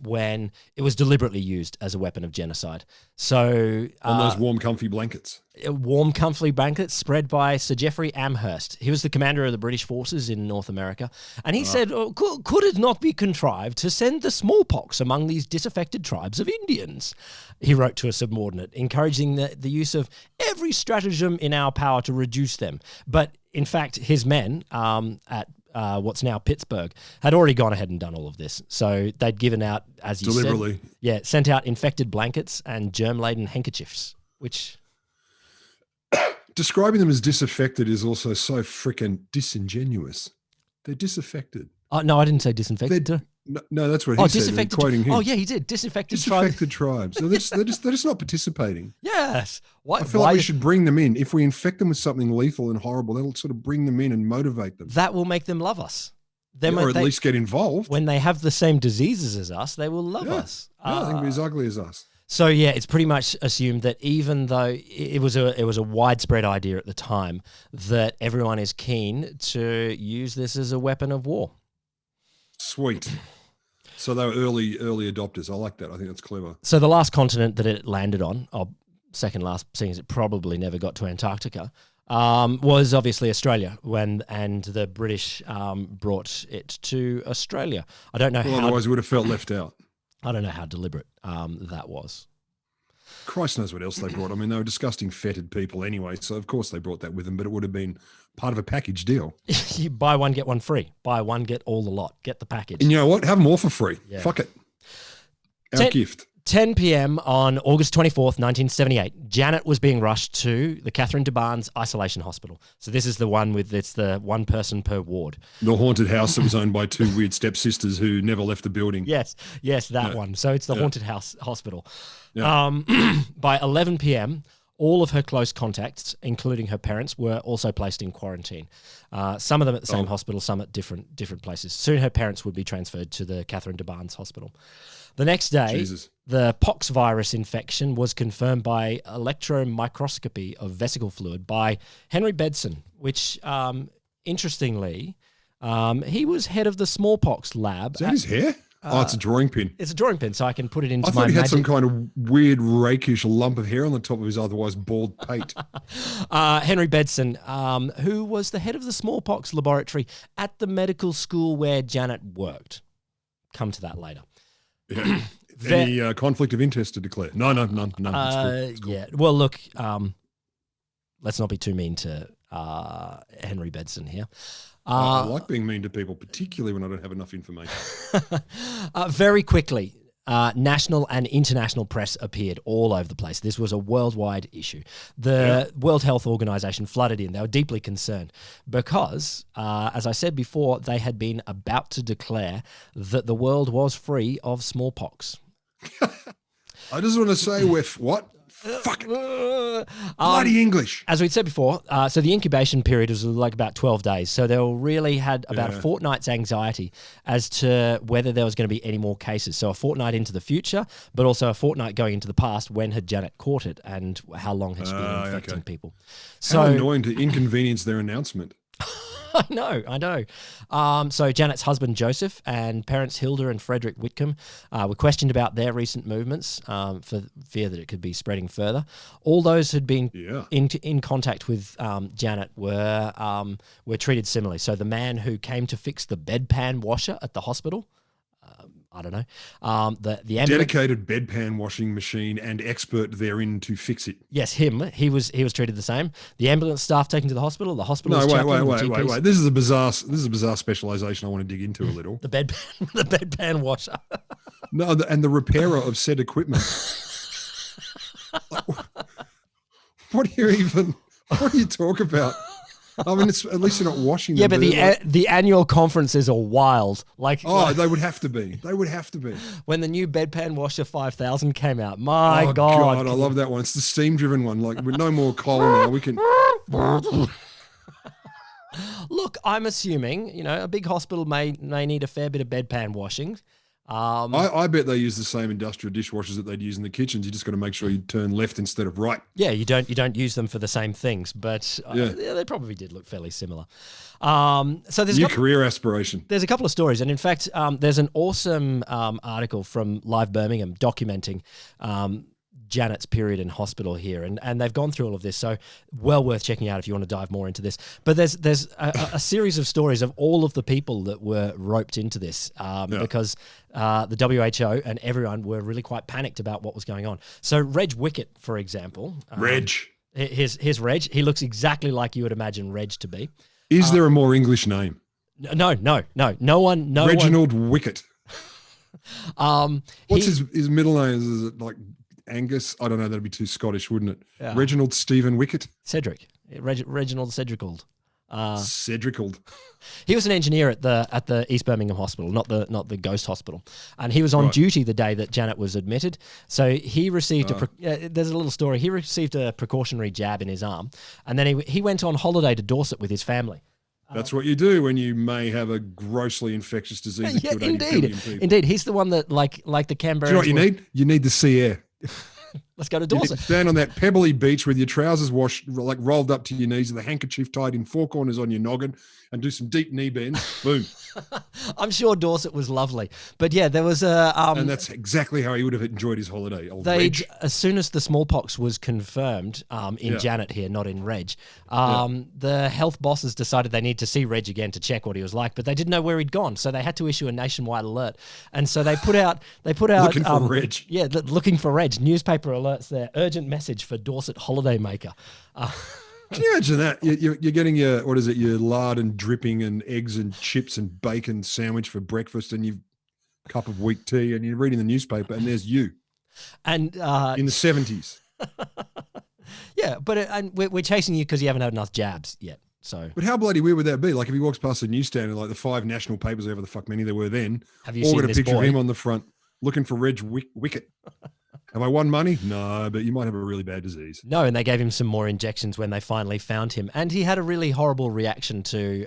Speaker 1: when it was deliberately used as a weapon of genocide. So
Speaker 2: on those warm, comfy blankets.
Speaker 1: Warm, comfy blankets spread by Sir Geoffrey Amherst. He was the commander of the British forces in North America. And he said, could it not be contrived to send the smallpox among these disaffected tribes of Indians? He wrote to a subordinate, encouraging the use of every stratagem in our power to reduce them. But in fact, his men at what's now Pittsburgh had already gone ahead and done all of this. So they'd given out, as you
Speaker 2: deliberately
Speaker 1: said, sent out infected blankets and germ-laden handkerchiefs, which...
Speaker 2: Describing them as disaffected is also so freaking disingenuous. They're disaffected.
Speaker 1: Oh, no, I didn't say disinfected.
Speaker 2: No, that's what he said. Quoting him.
Speaker 1: Oh, yeah, he did. Disaffected
Speaker 2: tribes. So they're just not participating.
Speaker 1: Yes.
Speaker 2: I feel like we should bring them in. If we infect them with something lethal and horrible, that'll sort of bring them in and motivate them.
Speaker 1: That will make them love us.
Speaker 2: Or at least get involved.
Speaker 1: When they have the same diseases as us, they will love us.
Speaker 2: Yeah, they can be as ugly as us.
Speaker 1: So yeah, it's pretty much assumed that even though it was a widespread idea at the time, that everyone is keen to use this as a weapon of war.
Speaker 2: Sweet. So they were early adopters. I like that. I think that's clever.
Speaker 1: So the last continent that it landed on, or second last, seeing as it probably never got to Antarctica, was obviously Australia. And the British brought it to Australia. I don't know how.
Speaker 2: Otherwise, it would have felt left out.
Speaker 1: I don't know how deliberate that was.
Speaker 2: Christ knows what else they brought. I mean, they were disgusting, fetid people anyway, so of course they brought that with them, but it would have been part of a package deal.
Speaker 1: You buy one, get one free. Buy one, get all the lot. Get the package.
Speaker 2: And you know what? Have them all for free. Yeah. Fuck it. Our gift.
Speaker 1: 10 p.m. on August 24th, 1978, Janet was being rushed to the Catherine de Barnes Isolation Hospital. So this is the one it's the one person per ward. The
Speaker 2: haunted house that was owned by two weird stepsisters who never left the building.
Speaker 1: Yes, that one. So it's the haunted house hospital. Yeah. By 11 p.m., all of her close contacts, including her parents, were also placed in quarantine. Some of them at the same hospital, some at different places. Soon her parents would be transferred to the Catherine de Barnes Hospital. The next day, the pox virus infection was confirmed by electron microscopy of vesicle fluid by Henry Bedson, which, interestingly, he was head of the smallpox lab.
Speaker 2: Is that his hair? It's a drawing pin.
Speaker 1: It's a drawing pin, so I can put it into
Speaker 2: I thought he had some kind of weird rakish lump of hair on the top of his otherwise bald pate.
Speaker 1: Henry Bedson, who was the head of the smallpox laboratory at the medical school where Janet worked. Come to that later.
Speaker 2: Yeah. Any conflict of interest to declare? No. It's cool.
Speaker 1: Yeah. Well, look, let's not be too mean to Henry Bedson here.
Speaker 2: I like being mean to people, particularly when I don't have enough information.
Speaker 1: Very quickly, national and international press appeared all over the place. This was a worldwide issue. The World Health Organization flooded in. They were deeply concerned because, as I said before, they had been about to declare that the world was free of smallpox.
Speaker 2: I just want to say we're Fuck it. Bloody English.
Speaker 1: As we'd said before, so the incubation period was like about 12 days. So they really had about a fortnight's anxiety as to whether there was going to be any more cases. So a fortnight into the future, but also a fortnight going into the past. When had Janet caught it and how long had she been infecting people? So
Speaker 2: how annoying to inconvenience their announcement.
Speaker 1: I know. So Janet's husband, Joseph, and parents Hilda and Frederick Whitcomb were questioned about their recent movements for fear that it could be spreading further. All those who'd been in contact with Janet were treated similarly. So the man who came to fix the bedpan washer at the hospital, I don't know. The
Speaker 2: dedicated bedpan washing machine and expert therein to fix it.
Speaker 1: Yes, him. He was treated the same. The ambulance staff taken to the hospital. The hospital.
Speaker 2: No, wait. This is a bizarre specialization I want to dig into a little.
Speaker 1: the bedpan washer.
Speaker 2: No, and the repairer of said equipment. What do you talk about? I mean, at least you're not washing them.
Speaker 1: Yeah, but the annual conferences are wild.
Speaker 2: They would have to be. They would have to be.
Speaker 1: When the new bedpan washer 5000 came out, my God,
Speaker 2: I love that one. It's the steam-driven one. Like, with no more coal now, we can.
Speaker 1: Look, I'm assuming a big hospital may need a fair bit of bedpan washing.
Speaker 2: I bet they use the same industrial dishwashers that they'd use in the kitchens. You just got to make sure you turn left instead of right.
Speaker 1: Yeah, you don't use them for the same things, but they probably did look fairly similar. So there's
Speaker 2: career aspiration.
Speaker 1: There's a couple of stories, and in fact, there's an awesome article from Live Birmingham documenting Janet's period in hospital here, and they've gone through all of this, so well worth checking out if you want to dive more into this. But there's a series of stories of all of the people that were roped into this because the WHO and everyone were really quite panicked about what was going on. So Reg Wickett, for example. Here's Reg. He looks exactly like you would imagine Reg to be.
Speaker 2: Is there a more English name?
Speaker 1: No.
Speaker 2: Reginald Wickett. What's his middle name? Is it like Angus? I don't know. That'd be too Scottish, wouldn't it? Yeah. Reginald Stephen Wickett.
Speaker 1: Cedric. Reginald Cedricald.
Speaker 2: Cedricald.
Speaker 1: He was an engineer at the East Birmingham Hospital, not the Ghost Hospital, and he was on duty the day that Janet was admitted. So he received there's a little story. He received a precautionary jab in his arm, and then he went on holiday to Dorset with his family.
Speaker 2: That's what you do when you may have a grossly infectious disease.
Speaker 1: Yeah, indeed. He's the one that like the Canberra.
Speaker 2: Do you know what you need? You need the sea air.
Speaker 1: Let's go to Dorset.
Speaker 2: Stand on that pebbly beach with your trousers washed, like rolled up to your knees, with a handkerchief tied in four corners on your noggin, and do some deep knee bends. Boom.
Speaker 1: I'm sure Dorset was lovely, but yeah, there was a.
Speaker 2: And that's exactly how he would have enjoyed his holiday.
Speaker 1: As soon as the smallpox was confirmed in Janet here, not in Reg, the health bosses decided they need to see Reg again to check what he was like, but they didn't know where he'd gone, so they had to issue a nationwide alert, and so they put out
Speaker 2: looking for Reg.
Speaker 1: Yeah, looking for Reg. Newspaper alerts there. Urgent message for Dorset holidaymaker.
Speaker 2: Can you imagine that? You're getting your lard and dripping and eggs and chips and bacon sandwich for breakfast, and you've a cup of weak tea, and you're reading the newspaper, and there's you.
Speaker 1: And
Speaker 2: in the 70s.
Speaker 1: Yeah, but we're chasing you because you haven't had enough jabs yet. So,
Speaker 2: but how bloody weird would that be? Like if he walks past a newsstand and like the 5 national papers, however the fuck many there were then, all got a picture of him on the front, looking for Reg Wickett. Have I won money? No, but you might have a really bad disease.
Speaker 1: No, and they gave him some more injections when they finally found him. And he had a really horrible reaction to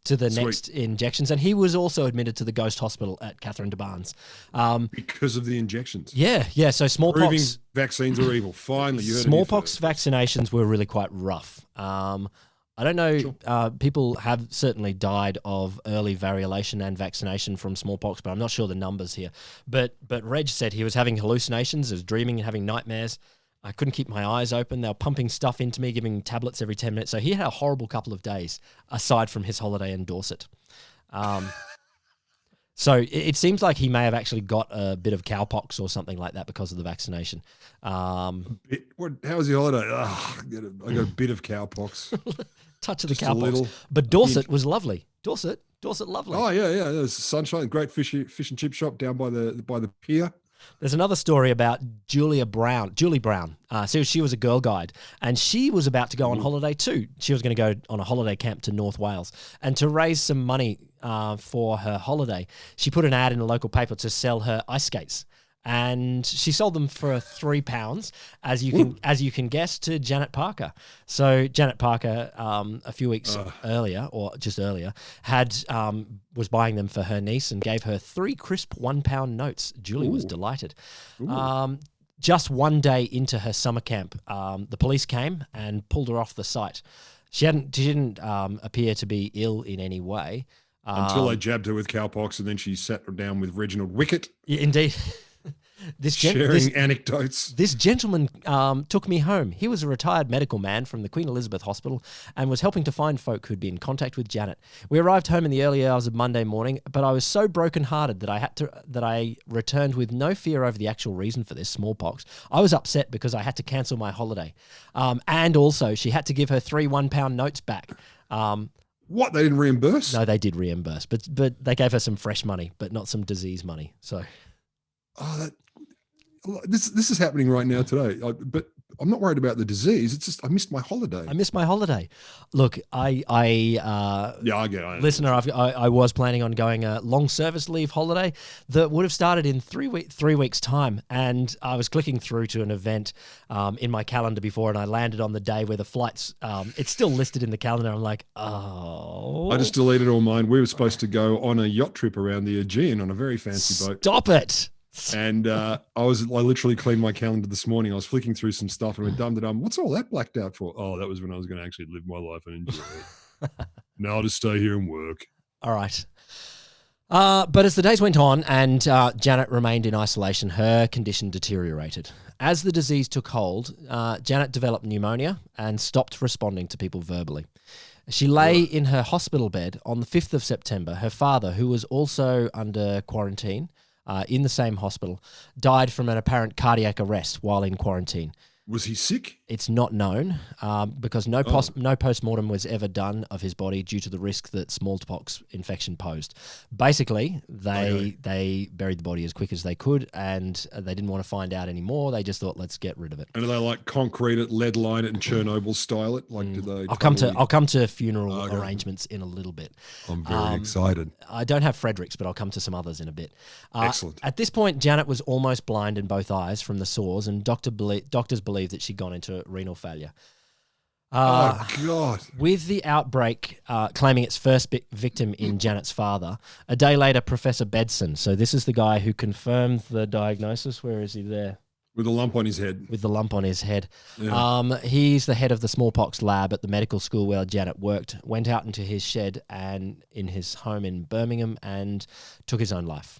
Speaker 1: the next injections. And he was also admitted to the Ghost Hospital at Catherine de Barnes.
Speaker 2: Because of the injections?
Speaker 1: Yeah. So smallpox...
Speaker 2: Proving vaccines are evil. Finally, you heard
Speaker 1: smallpox vaccinations were really quite rough. I don't know, sure. People have certainly died of early variolation and vaccination from smallpox, but I'm not sure the numbers here. But Reg said he was having hallucinations, was dreaming and having nightmares. I couldn't keep my eyes open. They were pumping stuff into me, giving tablets every 10 minutes. So he had a horrible couple of days, aside from his holiday in Dorset. So it seems like he may have actually got a bit of cowpox or something like that because of the vaccination.
Speaker 2: How was your holiday? I got a bit of cowpox.
Speaker 1: Touch of the cowpox. But Dorset was lovely. Dorset, lovely.
Speaker 2: Oh yeah. There's sunshine, great fish and chip shop down by the pier.
Speaker 1: There's another story about Julie Brown. So she was a girl guide, and she was about to go on holiday too. She was going to go on a holiday camp to North Wales, and to raise some money for her holiday, she put an ad in a local paper to sell her ice skates. and she sold them for £3, as you can guess, to Janet Parker. So Janet Parker, a few weeks earlier, or just earlier, was buying them for her niece and gave her 3 crisp £1 notes. Julie was delighted. Just one day into her summer camp, the police came and pulled her off the site. She didn't appear to be ill in any way.
Speaker 2: Until they jabbed her with cowpox, and then she sat down with Reginald Wickett.
Speaker 1: Yeah, indeed.
Speaker 2: Sharing anecdotes.
Speaker 1: This gentleman took me home. He was a retired medical man from the Queen Elizabeth Hospital and was helping to find folk who'd been in contact with Janet. We arrived home in the early hours of Monday morning, but I was so broken-hearted that I returned with no fear over the actual reason for this, smallpox. I was upset because I had to cancel my holiday. And also, she had to give her 3 £1 notes back.
Speaker 2: What? They didn't reimburse?
Speaker 1: No, they did reimburse, but they gave her some fresh money, but not some disease money. So,
Speaker 2: this is happening right now today. But I'm not worried about the disease. It's just I missed my holiday. Look, I get it. Listener, I was planning on going a long service leave holiday that would have started in 3 weeks time, and I was clicking through to an event in my calendar before, and I landed on the day where the flights. It's still listed in the calendar. I'm like, oh. I just deleted all mine. We were supposed to go on a yacht trip around the Aegean on a very fancy boat.
Speaker 1: Stop it.
Speaker 2: And I literally cleaned my calendar this morning. I was flicking through some stuff and went, dum. What's all that blacked out for? Oh, that was when I was going to actually live my life and enjoy it. Now I'll just stay here and work.
Speaker 1: All right. But as the days went on and Janet remained in isolation, her condition deteriorated. As the disease took hold, Janet developed pneumonia and stopped responding to people verbally. She lay in her hospital bed on the 5th of September. Her father, who was also under quarantine, in the same hospital, died from an apparent cardiac arrest while in quarantine.
Speaker 2: Was he sick?
Speaker 1: It's not known because no post-mortem was ever done of his body due to the risk that smallpox infection posed. Basically, they buried the body as quick as they could, and they didn't want to find out anymore. They just thought, let's get rid of it.
Speaker 2: And do they like concrete it, lead line it, and Chernobyl style it? Like, do they?
Speaker 1: I'll come to funeral arrangements in a little bit.
Speaker 2: I'm very excited.
Speaker 1: I don't have Frederick's, but I'll come to some others in a bit.
Speaker 2: Excellent.
Speaker 1: At this point, Janet was almost blind in both eyes from the sores, and doctors believed that she'd gone into renal failure.
Speaker 2: Oh, God.
Speaker 1: With the outbreak claiming its first victim in Janet's father, a day later, Professor Bedson, so this is the guy who confirmed the diagnosis. Where is he there?
Speaker 2: With a lump on his head.
Speaker 1: With the lump on his head.
Speaker 2: Yeah.
Speaker 1: He's the head of the smallpox lab at the medical school where Janet worked, went out into his shed and in his home in Birmingham and took his own life.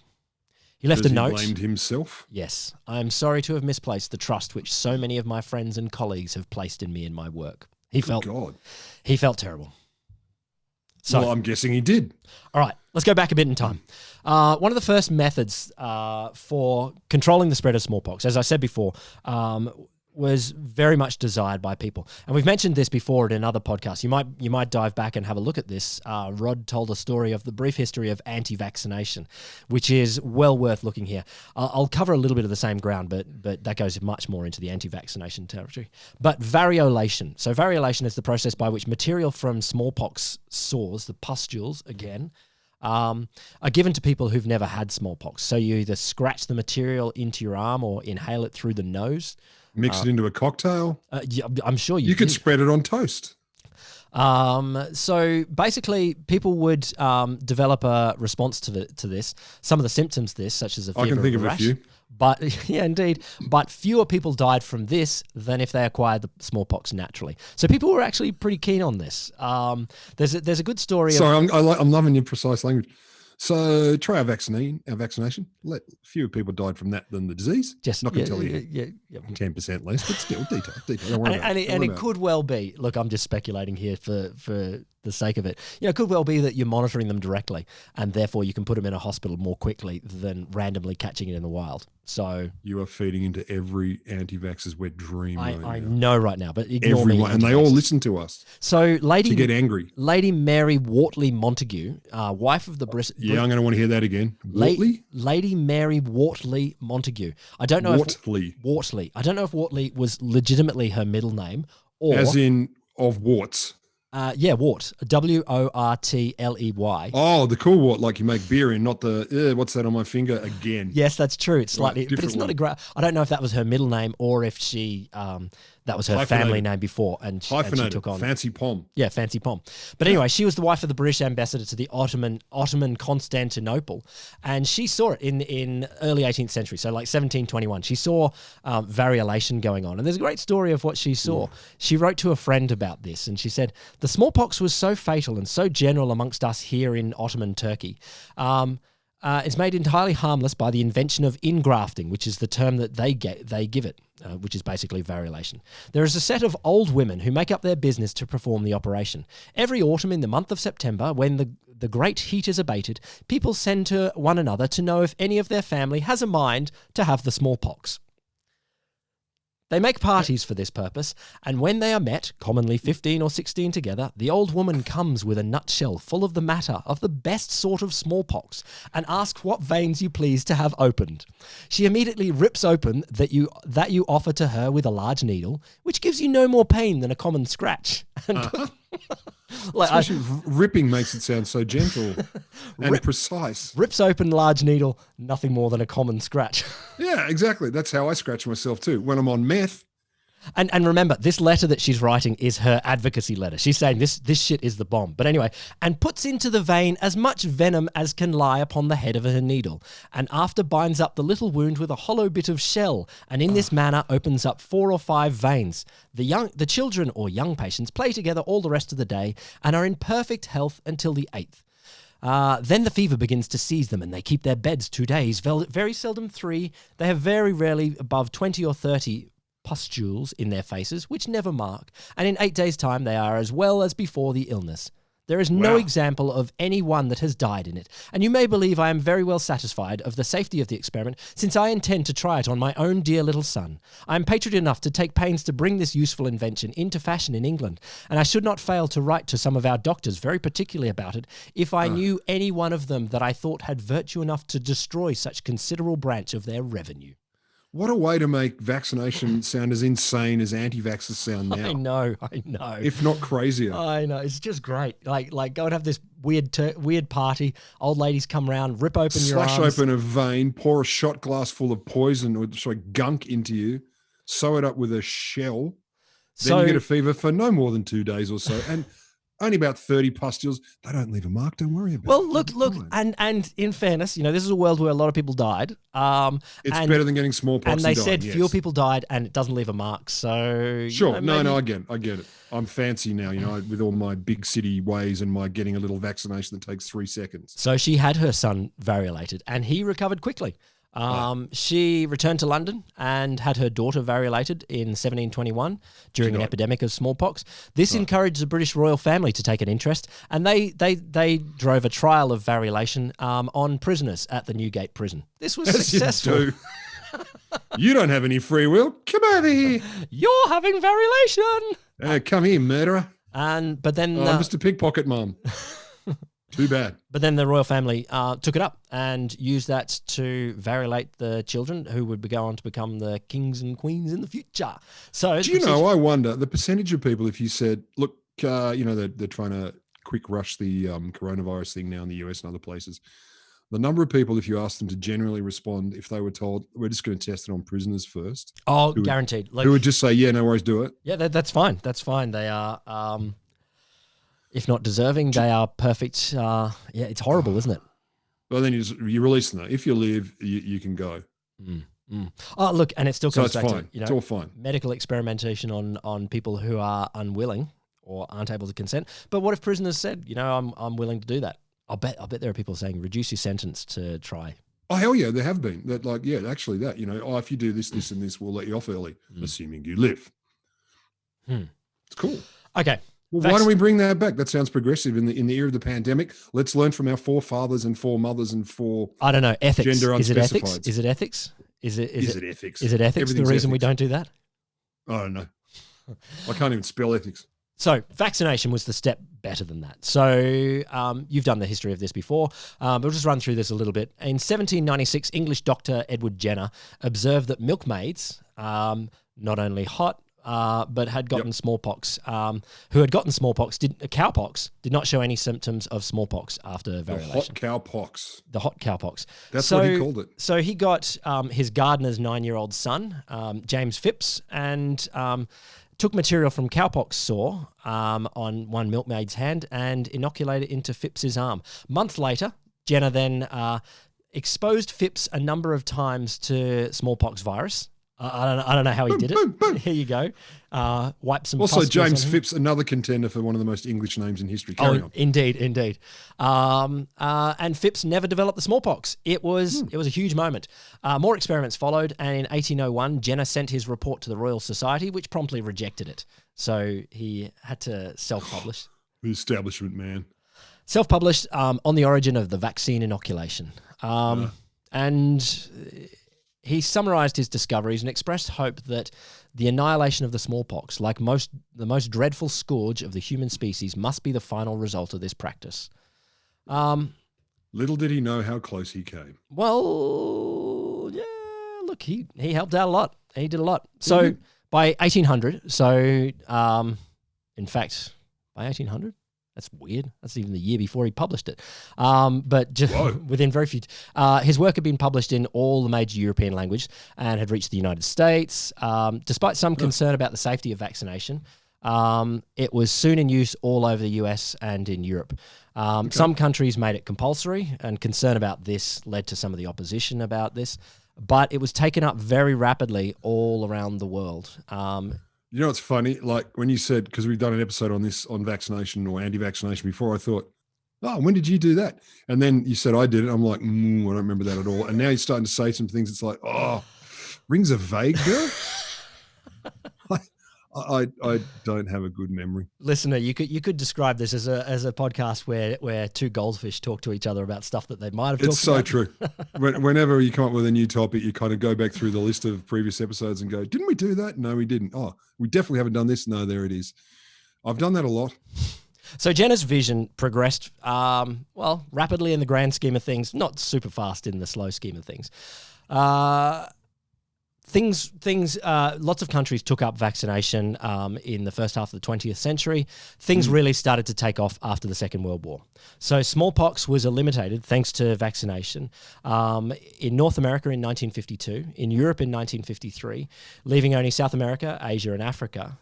Speaker 1: He left a note.
Speaker 2: He blamed himself?
Speaker 1: Yes. I am sorry to have misplaced the trust which so many of my friends and colleagues have placed in me in my work. He felt terrible. So,
Speaker 2: well, I'm guessing he did.
Speaker 1: All right, let's go back a bit in time. One of the first methods for controlling the spread of smallpox, as I said before, was very much desired by people. And we've mentioned this before in another podcast. You might dive back and have a look at this. Rod told a story of the brief history of anti-vaccination, which is well worth looking here. I'll cover a little bit of the same ground, but that goes much more into the anti-vaccination territory. But variolation. So variolation is the process by which material from smallpox sores, the pustules again, are given to people who've never had smallpox. So you either scratch the material into your arm or inhale it through the nose.
Speaker 2: Mix it into a cocktail.
Speaker 1: Yeah, I'm sure you
Speaker 2: could spread it on toast.
Speaker 1: So basically, people would develop a response to this. Some of the symptoms, such as a fever,
Speaker 2: I can think of a few.
Speaker 1: But yeah, indeed. But fewer people died from this than if they acquired the smallpox naturally. So people were actually pretty keen on this. There's a good story.
Speaker 2: Sorry, I'm loving your precise language. So try our vaccination. Fewer people died from that than the disease.
Speaker 1: Just
Speaker 2: not going to tell you 10% less, but still detail. Don't worry about it.
Speaker 1: And it could well be. Look, I'm just speculating here for the sake of it. It could well be that you're monitoring them directly, and therefore you can put them in a hospital more quickly than randomly catching it in the wild. So
Speaker 2: you are feeding into every anti-vaxxer's wet dream.
Speaker 1: I know right now, but ignore me.
Speaker 2: And they all listen to us.
Speaker 1: So
Speaker 2: to get angry.
Speaker 1: Lady Mary Wortley Montague, wife of the British.
Speaker 2: Yeah, I'm going to want to hear that again. Wortley?
Speaker 1: Lady Mary Wortley Montague. I don't know
Speaker 2: Wortley.
Speaker 1: I don't know if Wortley was legitimately her middle name or
Speaker 2: as in of warts.
Speaker 1: Yeah, wort. WORTLEY.
Speaker 2: Oh, the cool wort, like you make beer in, not the, what's that on my finger again?
Speaker 1: Yes, that's true. It's slightly,
Speaker 2: Right,
Speaker 1: but it's not a great. I don't know if that was her middle name or if she, that was her family name before, and she took on
Speaker 2: Fancy Pom.
Speaker 1: Yeah, Fancy Pom. But anyway, she was the wife of the British ambassador to the Ottoman Constantinople, and she saw it in early 18th century, so like 1721. She saw variolation going on, and there's a great story of what she saw. She wrote to a friend about this, and she said, "The smallpox was so fatal and so general amongst us here in Ottoman Turkey. It's made entirely harmless by the invention of ingrafting, which is the term that they give it, which is basically variolation. There is a set of old women who make up their business to perform the operation. Every autumn in the month of September, when the great heat is abated, people send to one another to know if any of their family has a mind to have the smallpox. They make parties for this purpose, and when they are met, commonly 15 or 16 together, the old woman comes with a nutshell full of the matter of the best sort of smallpox, and asks what veins you please to have opened. She immediately rips open that you offer to her with a large needle, which gives you no more pain than a common scratch."
Speaker 2: Especially ripping makes it sound so gentle and precise.
Speaker 1: Rips open large needle, nothing more than a common scratch.
Speaker 2: Yeah, exactly. That's how I scratch myself too. When I'm on meth.
Speaker 1: And remember, this letter that she's writing is her advocacy letter. She's saying this shit is the bomb. But anyway, and puts into the vein as much venom as can lie upon the head of her needle, and after binds up the little wound with a hollow bit of shell, and in this manner opens up 4 or 5 veins. The children or young patients play together all the rest of the day and are in perfect health until the 8th. Then the fever begins to seize them, and they keep their beds 2 days, very seldom 3. They have very rarely above 20 or 30 pustules in their faces, which never mark, and in 8 days' time they are as well as before the illness. There is no example of any one that has died in it, and you may believe I am very well satisfied of the safety of the experiment, since I intend to try it on my own dear little son. I am patriot enough to take pains to bring this useful invention into fashion in England, and I should not fail to write to some of our doctors very particularly about it, if I knew any one of them that I thought had virtue enough to destroy such considerable branch of their revenue."
Speaker 2: What a way to make vaccination sound as insane as anti-vaxxers sound now.
Speaker 1: I know.
Speaker 2: If not crazier.
Speaker 1: I know. It's just great. Like go and have this weird party. Old ladies come around, rip open your arms.
Speaker 2: Slash open a vein, pour a shot glass full of poison or gunk into you, sew it up with a shell. Then you get a fever for no more than 2 days or so. And only about 30 pustules. They don't leave a mark. Don't worry about it.
Speaker 1: Well, look, and in fairness, this is a world where a lot of people died.
Speaker 2: It's better than getting smallpox.
Speaker 1: And they said fewer people died, and it doesn't leave a mark. So
Speaker 2: sure, no, I get it. I'm fancy now, with all my big city ways and my getting a little vaccination that takes 3 seconds.
Speaker 1: So she had her son variolated, and he recovered quickly. She returned to London and had her daughter variolated in 1721 during an epidemic of smallpox. This encouraged the British royal family to take an interest, and they drove a trial of variolation on prisoners at the Newgate prison. This was successful.
Speaker 2: You don't have any free will. Come over here.
Speaker 1: You're having variolation.
Speaker 2: Come here, murderer.
Speaker 1: But then,
Speaker 2: Mr. Pickpocket, Mum. Too bad.
Speaker 1: But then the royal family took it up and used that to variolate the children who would go on to become the kings and queens in the future. So,
Speaker 2: do you know, I wonder the percentage of people, if you said, look, they're trying to quick rush the coronavirus thing now in the US and other places. The number of people, if you ask them to generally respond, if they were told, we're just going to test it on prisoners first.
Speaker 1: Oh, guaranteed.
Speaker 2: Who would just say, yeah, no worries, do it.
Speaker 1: Yeah, that's fine. That's fine. They are... if not deserving, they are perfect. It's horrible, isn't it?
Speaker 2: Well, then you release them. If you live, you can go.
Speaker 1: Oh, look, and it still comes back
Speaker 2: fine.
Speaker 1: to
Speaker 2: it's all fine.
Speaker 1: Medical experimentation on people who are unwilling or aren't able to consent. But what if prisoners said, I'm willing to do that? I'll bet there are people saying reduce your sentence to try.
Speaker 2: Oh, hell yeah, there have been. That actually if you do this, this, and this, we'll let you off early, assuming you live. It's cool.
Speaker 1: Okay.
Speaker 2: Well, why don't we bring that back? That sounds progressive in the era of the pandemic. Let's learn from our forefathers and foremothers and
Speaker 1: I don't know, ethics.
Speaker 2: Gender unspecified.
Speaker 1: Is it ethics? Is it ethics? Is it ethics? The reason
Speaker 2: ethics.
Speaker 1: We don't do that?
Speaker 2: I don't know. I can't even spell ethics.
Speaker 1: So vaccination was the step better than that. So you've done the history of this before, but we'll just run through this a little bit. In 1796, English doctor Edward Jenner observed that milkmaids, not only hot, but had gotten smallpox, who had gotten cowpox, did not show any symptoms of smallpox after variolation.
Speaker 2: The hot cowpox.
Speaker 1: The hot cowpox.
Speaker 2: That's what he called it.
Speaker 1: So he got his gardener's 9-year-old son, James Phipps, and took material from cowpox sore on one milkmaid's hand and inoculated it into Phipps's arm. A month later, Jenner then exposed Phipps a number of times to smallpox virus. I don't know how he did it. Boom. Here you go. Wipe some.
Speaker 2: Also, James Phipps, another contender for one of the most English names in history. Carry on.
Speaker 1: Indeed. And Phipps never developed the smallpox. It was a huge moment. More experiments followed, and in 1801, Jenner sent his report to the Royal Society, which promptly rejected it. So he had to self-publish.
Speaker 2: The establishment man.
Speaker 1: Self-published on the origin of the vaccine inoculation. And he summarized his discoveries and expressed hope that the annihilation of the smallpox, like the most dreadful scourge of the human species, must be the final result of this practice.
Speaker 2: Little did he know how close he came.
Speaker 1: Well, yeah, look, he helped out a lot. He did a lot. So by 1800, in fact, by 1800, that's weird. That's even the year before he published it. But just within very few... his work had been published in all the major European languages and had reached the United States. Despite some concern about the safety of vaccination, it was soon in use all over the US and in Europe. Some countries made it compulsory, and concern about this led to some of the opposition about this. But it was taken up very rapidly all around the world.
Speaker 2: You know what's funny? Like when you said, because we've done an episode on this, on vaccination or anti-vaccination before, I thought, oh, when did you do that? And then you said I did it. I'm like, I don't remember that at all. And now you're starting to say some things. It's like, oh, rings a vague bell. I don't have a good memory.
Speaker 1: Listener, you could describe this as a podcast where two goldfish talk to each other about stuff that they might have talked about. It's
Speaker 2: so true. Whenever you come up with a new topic, you kind of go back through the list of previous episodes and go, didn't we do that? No, we didn't. Oh, we definitely haven't done this. No, there it is. I've done that a lot.
Speaker 1: So Jenner's vision progressed, rapidly in the grand scheme of things, not super fast in the slow scheme of things. Lots of countries took up vaccination in the first half of the 20th century. Things really started to take off after the Second World War. So smallpox was eliminated thanks to vaccination in North America in 1952, in Europe in 1953, leaving only South America, Asia, and Africa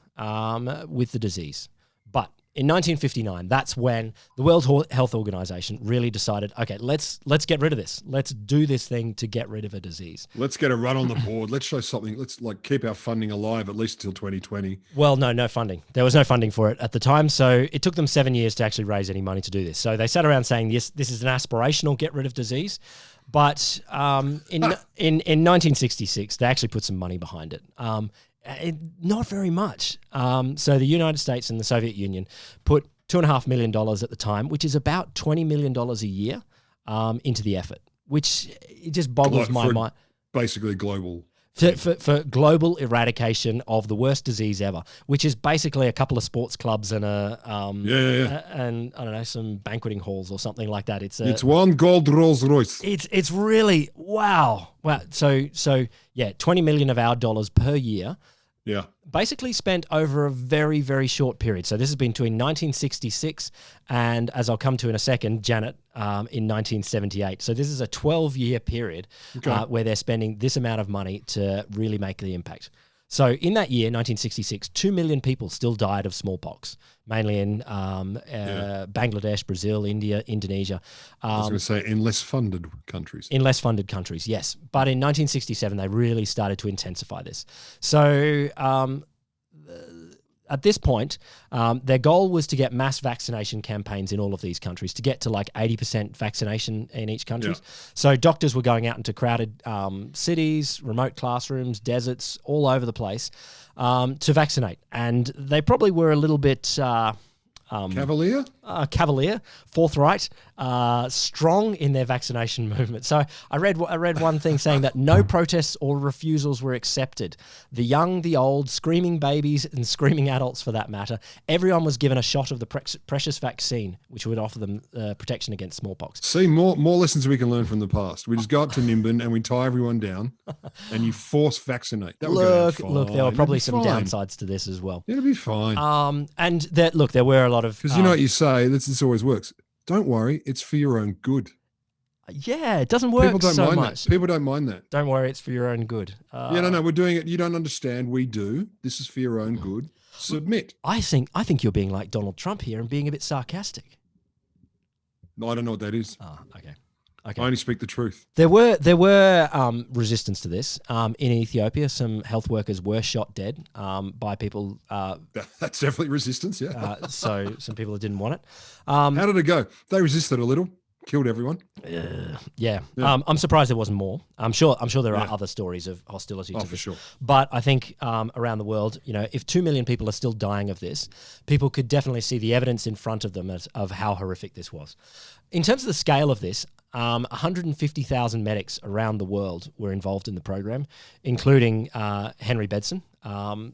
Speaker 1: with the disease. But in 1959, that's when the World Health Organization really decided, okay, let's get rid of this. Let's do this thing to get rid of a disease.
Speaker 2: Let's get a run on the board. Let's show something. Let's keep our funding alive at least till 2020.
Speaker 1: Well, no funding. There was no funding for it at the time, so it took them 7 years to actually raise any money to do this. So they sat around saying, yes, this is an aspirational get rid of disease. But in 1966, they actually put some money behind it. Not very much. So the United States and the Soviet Union put $2.5 million at the time, which is about $20 million a year into the effort, which it just boggles my mind.
Speaker 2: Basically global.
Speaker 1: For global eradication of the worst disease ever, which is basically a couple of sports clubs and and I don't know, some banqueting halls or something like that. It's
Speaker 2: one gold Rolls Royce.
Speaker 1: It's really wow. So yeah, 20 million of our dollars per year.
Speaker 2: Yeah.
Speaker 1: Basically spent over a very, very short period. So this has been between 1966 and, as I'll come to in a second, Janet, in 1978. So this is a 12-year period where they're spending this amount of money to really make the impact. So in that year, 1966, 2 million people still died of smallpox, mainly in Bangladesh, Brazil, India, Indonesia.
Speaker 2: I was going to say in less funded countries.
Speaker 1: In less funded countries, yes. But in 1967, they really started to intensify this. So at this point, their goal was to get mass vaccination campaigns in all of these countries to get to like 80% vaccination in each country. Yeah. So doctors were going out into crowded cities, remote classrooms, deserts, all over the place to vaccinate. And they probably were a little bit cavalier, forthright, strong in their vaccination movement. So I read one thing saying that no protests or refusals were accepted. The young, the old, screaming babies and screaming adults for that matter, everyone was given a shot of the precious vaccine, which would offer them protection against smallpox.
Speaker 2: See, more lessons we can learn from the past. We just go up to Nimbin and we tie everyone down and you force vaccinate. That would go down fine.
Speaker 1: Look, there were probably some downsides to this as well.
Speaker 2: It'll be fine.
Speaker 1: And there were a lot of...
Speaker 2: Because you know what you say, this always works. Don't worry, it's for your own good.
Speaker 1: Yeah, it doesn't work
Speaker 2: People don't
Speaker 1: so
Speaker 2: mind
Speaker 1: much.
Speaker 2: That. People don't mind that.
Speaker 1: Don't worry, it's for your own good.
Speaker 2: No, we're doing it. You don't understand. We do. This is for your own good. Submit.
Speaker 1: I think you're being like Donald Trump here and being a bit sarcastic.
Speaker 2: No, I don't know what that is.
Speaker 1: Oh, okay.
Speaker 2: I only speak the truth.
Speaker 1: There were resistance to this. In Ethiopia, some health workers were shot dead by people.
Speaker 2: That's definitely resistance, yeah.
Speaker 1: So some people that didn't want it.
Speaker 2: How did it go? They resisted a little, killed everyone.
Speaker 1: Yeah. I'm surprised there wasn't more. I'm sure there are other stories of hostility to this.
Speaker 2: For sure.
Speaker 1: But I think around the world, if 2 million people are still dying of this, people could definitely see the evidence in front of them of how horrific this was. In terms of the scale of this, 150,000 medics around the world were involved in the program, including Henry Bedson.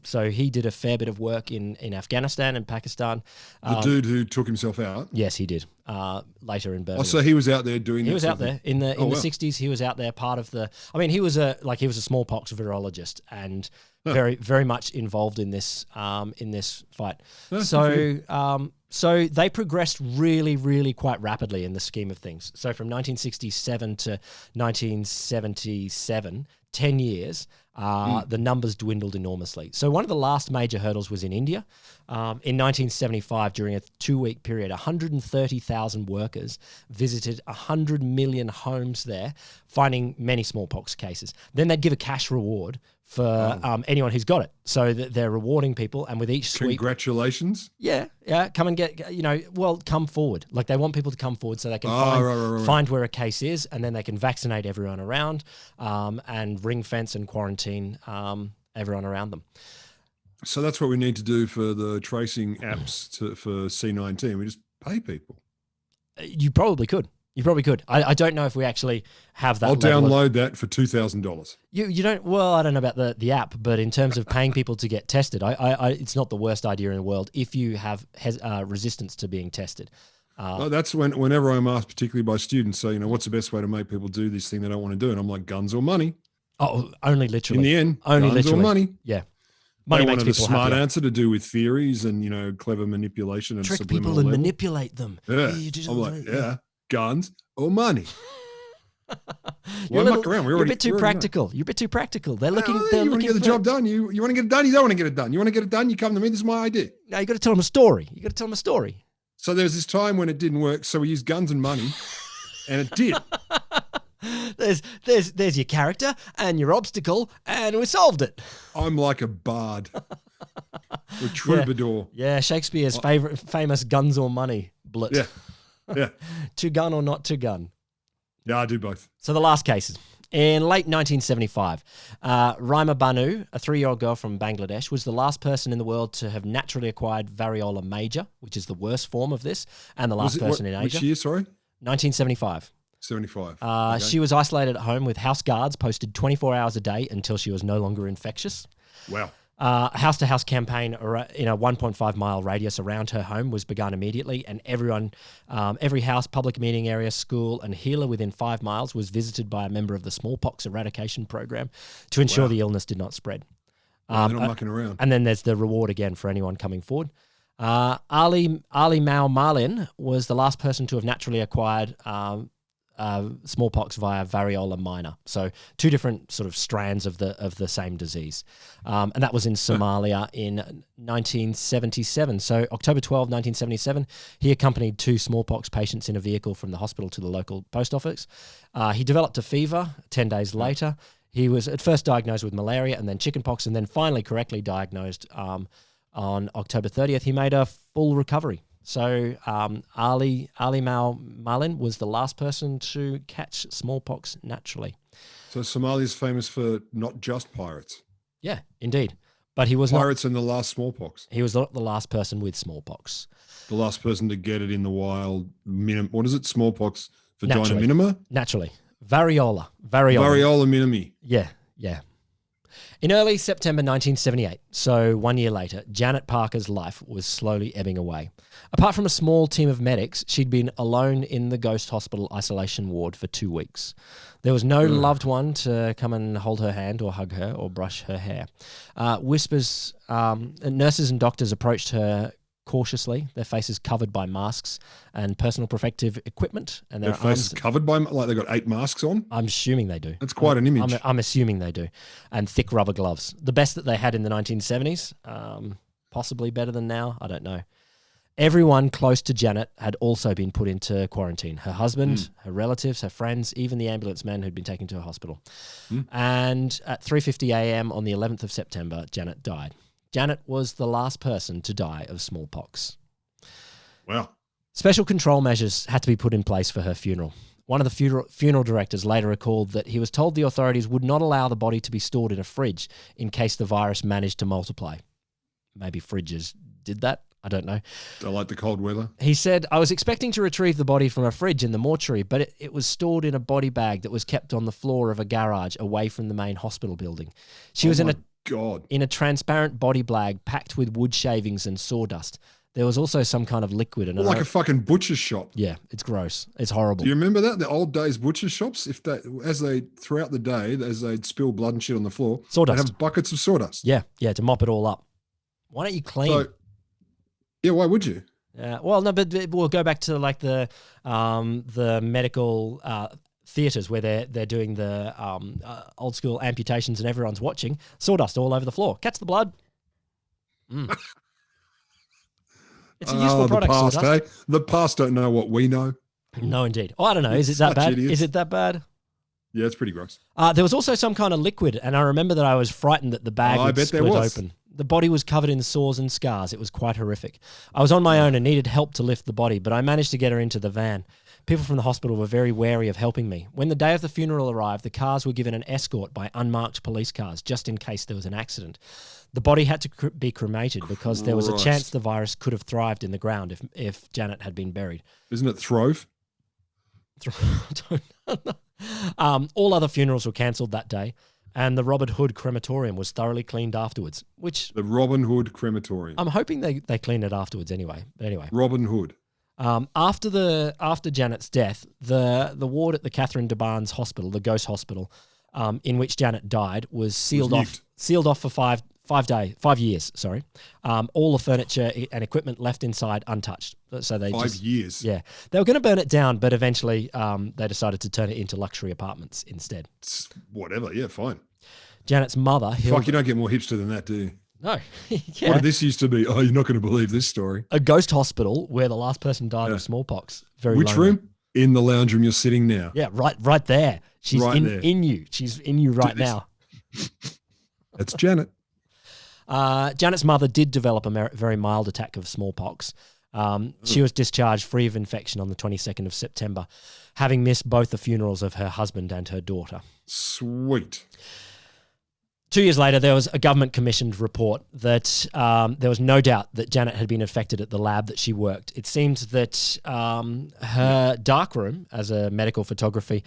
Speaker 1: So he did a fair bit of work in Afghanistan and Pakistan.
Speaker 2: The dude who took himself out?
Speaker 1: Yes, he did. Later in Birmingham.
Speaker 2: Oh, so he was out there doing.
Speaker 1: He was out there in the 60s. He was out there part of the. I mean, he was a smallpox virologist and very very much involved in this fight. So they progressed really, really quite rapidly in the scheme of things. So from 1967 to 1977, 10 years, the numbers dwindled enormously. So one of the last major hurdles was in India. In 1975, during a 2-week period, 130,000 workers visited 100 million homes there, finding many smallpox cases. Then they'd give a cash reward for anyone who's got it. So they're rewarding people, and with each sweep...
Speaker 2: Congratulations.
Speaker 1: Yeah, come and get, come forward. Like they want people to come forward so they can find where a case is, and then they can vaccinate everyone around and ring fence and quarantine everyone around them.
Speaker 2: So that's what we need to do for the tracing apps for C19. We just pay people.
Speaker 1: You probably could. I don't know if we actually have that.
Speaker 2: I'll download that for $2,000.
Speaker 1: You don't. Well, I don't know about the app, but in terms of paying people to get tested, it's not the worst idea in the world if you have resistance to being tested.
Speaker 2: That's whenever I'm asked, particularly by students, so what's the best way to make people do this thing they don't want to do, and I'm like, guns or money.
Speaker 1: Oh, only literally.
Speaker 2: In the end,
Speaker 1: only
Speaker 2: guns
Speaker 1: literally.
Speaker 2: or money.
Speaker 1: Yeah.
Speaker 2: Money makes people smart happier. Answer to do with theories and clever manipulation and
Speaker 1: trick people and manipulate them.
Speaker 2: Yeah, I'm like, guns or money. Muck around?
Speaker 1: You're a bit too practical. You're a bit too practical. They're looking.
Speaker 2: You want to get the job done. You want to get it done. You don't want to get it done. You want to get it done. You come to me. This is my idea.
Speaker 1: No, you got to tell them a story.
Speaker 2: So there was this time when it didn't work. So we used guns and money, and it did.
Speaker 1: There's your character and your obstacle, and we solved it.
Speaker 2: I'm like a bard, a troubadour.
Speaker 1: Yeah, Shakespeare's famous guns or money blitz.
Speaker 2: Yeah.
Speaker 1: To gun or not to gun.
Speaker 2: Yeah, I do both.
Speaker 1: So the last cases. In late 1975, Raima Banu, a 3-year-old girl from Bangladesh, was the last person in the world to have naturally acquired variola major, which is the worst form of this, and the last person in Asia.
Speaker 2: Which year, sorry?
Speaker 1: 1975.
Speaker 2: 75.
Speaker 1: Okay. She was isolated at home with house guards posted 24 hours a day until she was no longer infectious.
Speaker 2: Wow.
Speaker 1: A house-to-house campaign in a 1.5-mile radius around her home was begun immediately, and every house, public meeting area, school, and healer within 5 miles was visited by a member of the Smallpox Eradication Program to ensure the illness did not spread.
Speaker 2: They're not mucking around.
Speaker 1: And then there's the reward again for anyone coming forward. Ali Mao Malin was the last person to have naturally acquired smallpox via variola minor. So 2 different sort of strands of the same disease. And that was in Somalia in 1977. So October 12, 1977, he accompanied 2 smallpox patients in a vehicle from the hospital to the local post office. He developed a fever 10 days later. He was at first diagnosed with malaria and then chickenpox, and then finally correctly diagnosed on October 30th. He made a full recovery. So Ali Mao Malin was the last person to catch smallpox naturally.
Speaker 2: So Somalia's famous for not just pirates.
Speaker 1: Yeah, indeed. But he was
Speaker 2: Pirates and the last smallpox.
Speaker 1: He was not the last person with smallpox.
Speaker 2: The last person to get it in the wild. What is it? Smallpox vagina minima?
Speaker 1: Naturally. Variola.
Speaker 2: Variola minimi.
Speaker 1: Yeah. In early September 1978, so 1 year later, Janet Parker's life was slowly ebbing away. Apart from a small team of medics, she'd been alone in the Ghost Hospital isolation ward for 2 weeks. There was no loved one to come and hold her hand or hug her or brush her hair. Nurses and doctors approached her cautiously, their faces covered by masks and personal protective equipment, and
Speaker 2: their faces covered by, like they got 8 masks on.
Speaker 1: I'm assuming they do.
Speaker 2: That's quite an image.
Speaker 1: I'm assuming they do, and thick rubber gloves, the best that they had in the 1970s. Possibly better than now. I don't know. Everyone close to Janet had also been put into quarantine. Her husband, her relatives, her friends, even the ambulance men who'd been taken to a hospital. And at 3:50 a.m. on the 11th of September, Janet died. Janet was the last person to die of smallpox.
Speaker 2: Wow.
Speaker 1: Special control measures had to be put in place for her funeral. One of the funeral directors later recalled that he was told the authorities would not allow the body to be stored in a fridge in case the virus managed to multiply. Maybe fridges did that. I don't know.
Speaker 2: I like the cold weather.
Speaker 1: He said, I was expecting to retrieve the body from a fridge in the mortuary, but it was stored in a body bag that was kept on the floor of a garage away from the main hospital building. She was in a transparent body bag packed with wood shavings and sawdust. There was also some kind of liquid. And
Speaker 2: like a fucking butcher's shop.
Speaker 1: Yeah, it's gross. It's horrible.
Speaker 2: Do you remember that? The old days butcher's shops, throughout the day, as they'd spill blood and shit on the floor,
Speaker 1: sawdust.
Speaker 2: They'd have buckets of sawdust.
Speaker 1: Yeah, to mop it all up. Why don't you clean?
Speaker 2: Yeah, why would you?
Speaker 1: Well, no, but we'll go back to like the medical theatres where they're doing the old school amputations and everyone's watching. Sawdust all over the floor. Catch the blood. It's a useful product.
Speaker 2: The past,
Speaker 1: sawdust.
Speaker 2: hey? The past don't know what we know.
Speaker 1: No, indeed. Oh, I don't know. Is it that bad?
Speaker 2: Idiots.
Speaker 1: Is it that bad?
Speaker 2: Yeah, it's pretty gross.
Speaker 1: There was also some kind of liquid, and I remember that I was frightened that the bag would split open. The body was covered in sores and scars. It was quite horrific. I was on my own and needed help to lift the body, but I managed to get her into the van. People from the hospital were very wary of helping me. When the day of the funeral arrived, the cars were given an escort by unmarked police cars, just in case there was an accident. The body had to be cremated because there was a chance the virus could have thrived in the ground if Janet had been buried.
Speaker 2: Isn't it throve?
Speaker 1: All other funerals were cancelled that day, and the Robin Hood crematorium was thoroughly cleaned afterwards. The
Speaker 2: Robin Hood crematorium.
Speaker 1: I'm hoping they cleaned it afterwards anyway. But anyway,
Speaker 2: Robin Hood.
Speaker 1: After Janet's death, the ward at the Catherine de Barnes Hospital, the Ghost Hospital, in which Janet died, was sealed off for 5 years. Sorry, all the furniture and equipment left inside untouched. So they
Speaker 2: 5 years.
Speaker 1: Yeah, they were going to burn it down, but eventually they decided to turn it into luxury apartments instead.
Speaker 2: Whatever. Yeah, fine.
Speaker 1: Janet's mother.
Speaker 2: You don't get more hipster than that, do you?
Speaker 1: No. Yeah.
Speaker 2: What did this used to be? Oh, you're not going to believe this story.
Speaker 1: A ghost hospital where the last person died of smallpox.
Speaker 2: Which
Speaker 1: lonely.
Speaker 2: room? In the lounge room you're sitting now.
Speaker 1: Yeah, right there. She's in you. She's in you right now.
Speaker 2: That's Janet.
Speaker 1: Janet's mother did develop a very mild attack of smallpox. She was discharged free of infection on the 22nd of September, having missed both the funerals of her husband and her daughter.
Speaker 2: Sweet.
Speaker 1: 2 years later, there was a government-commissioned report that there was no doubt that Janet had been infected at the lab that she worked. It seemed that her darkroom as a medical photographer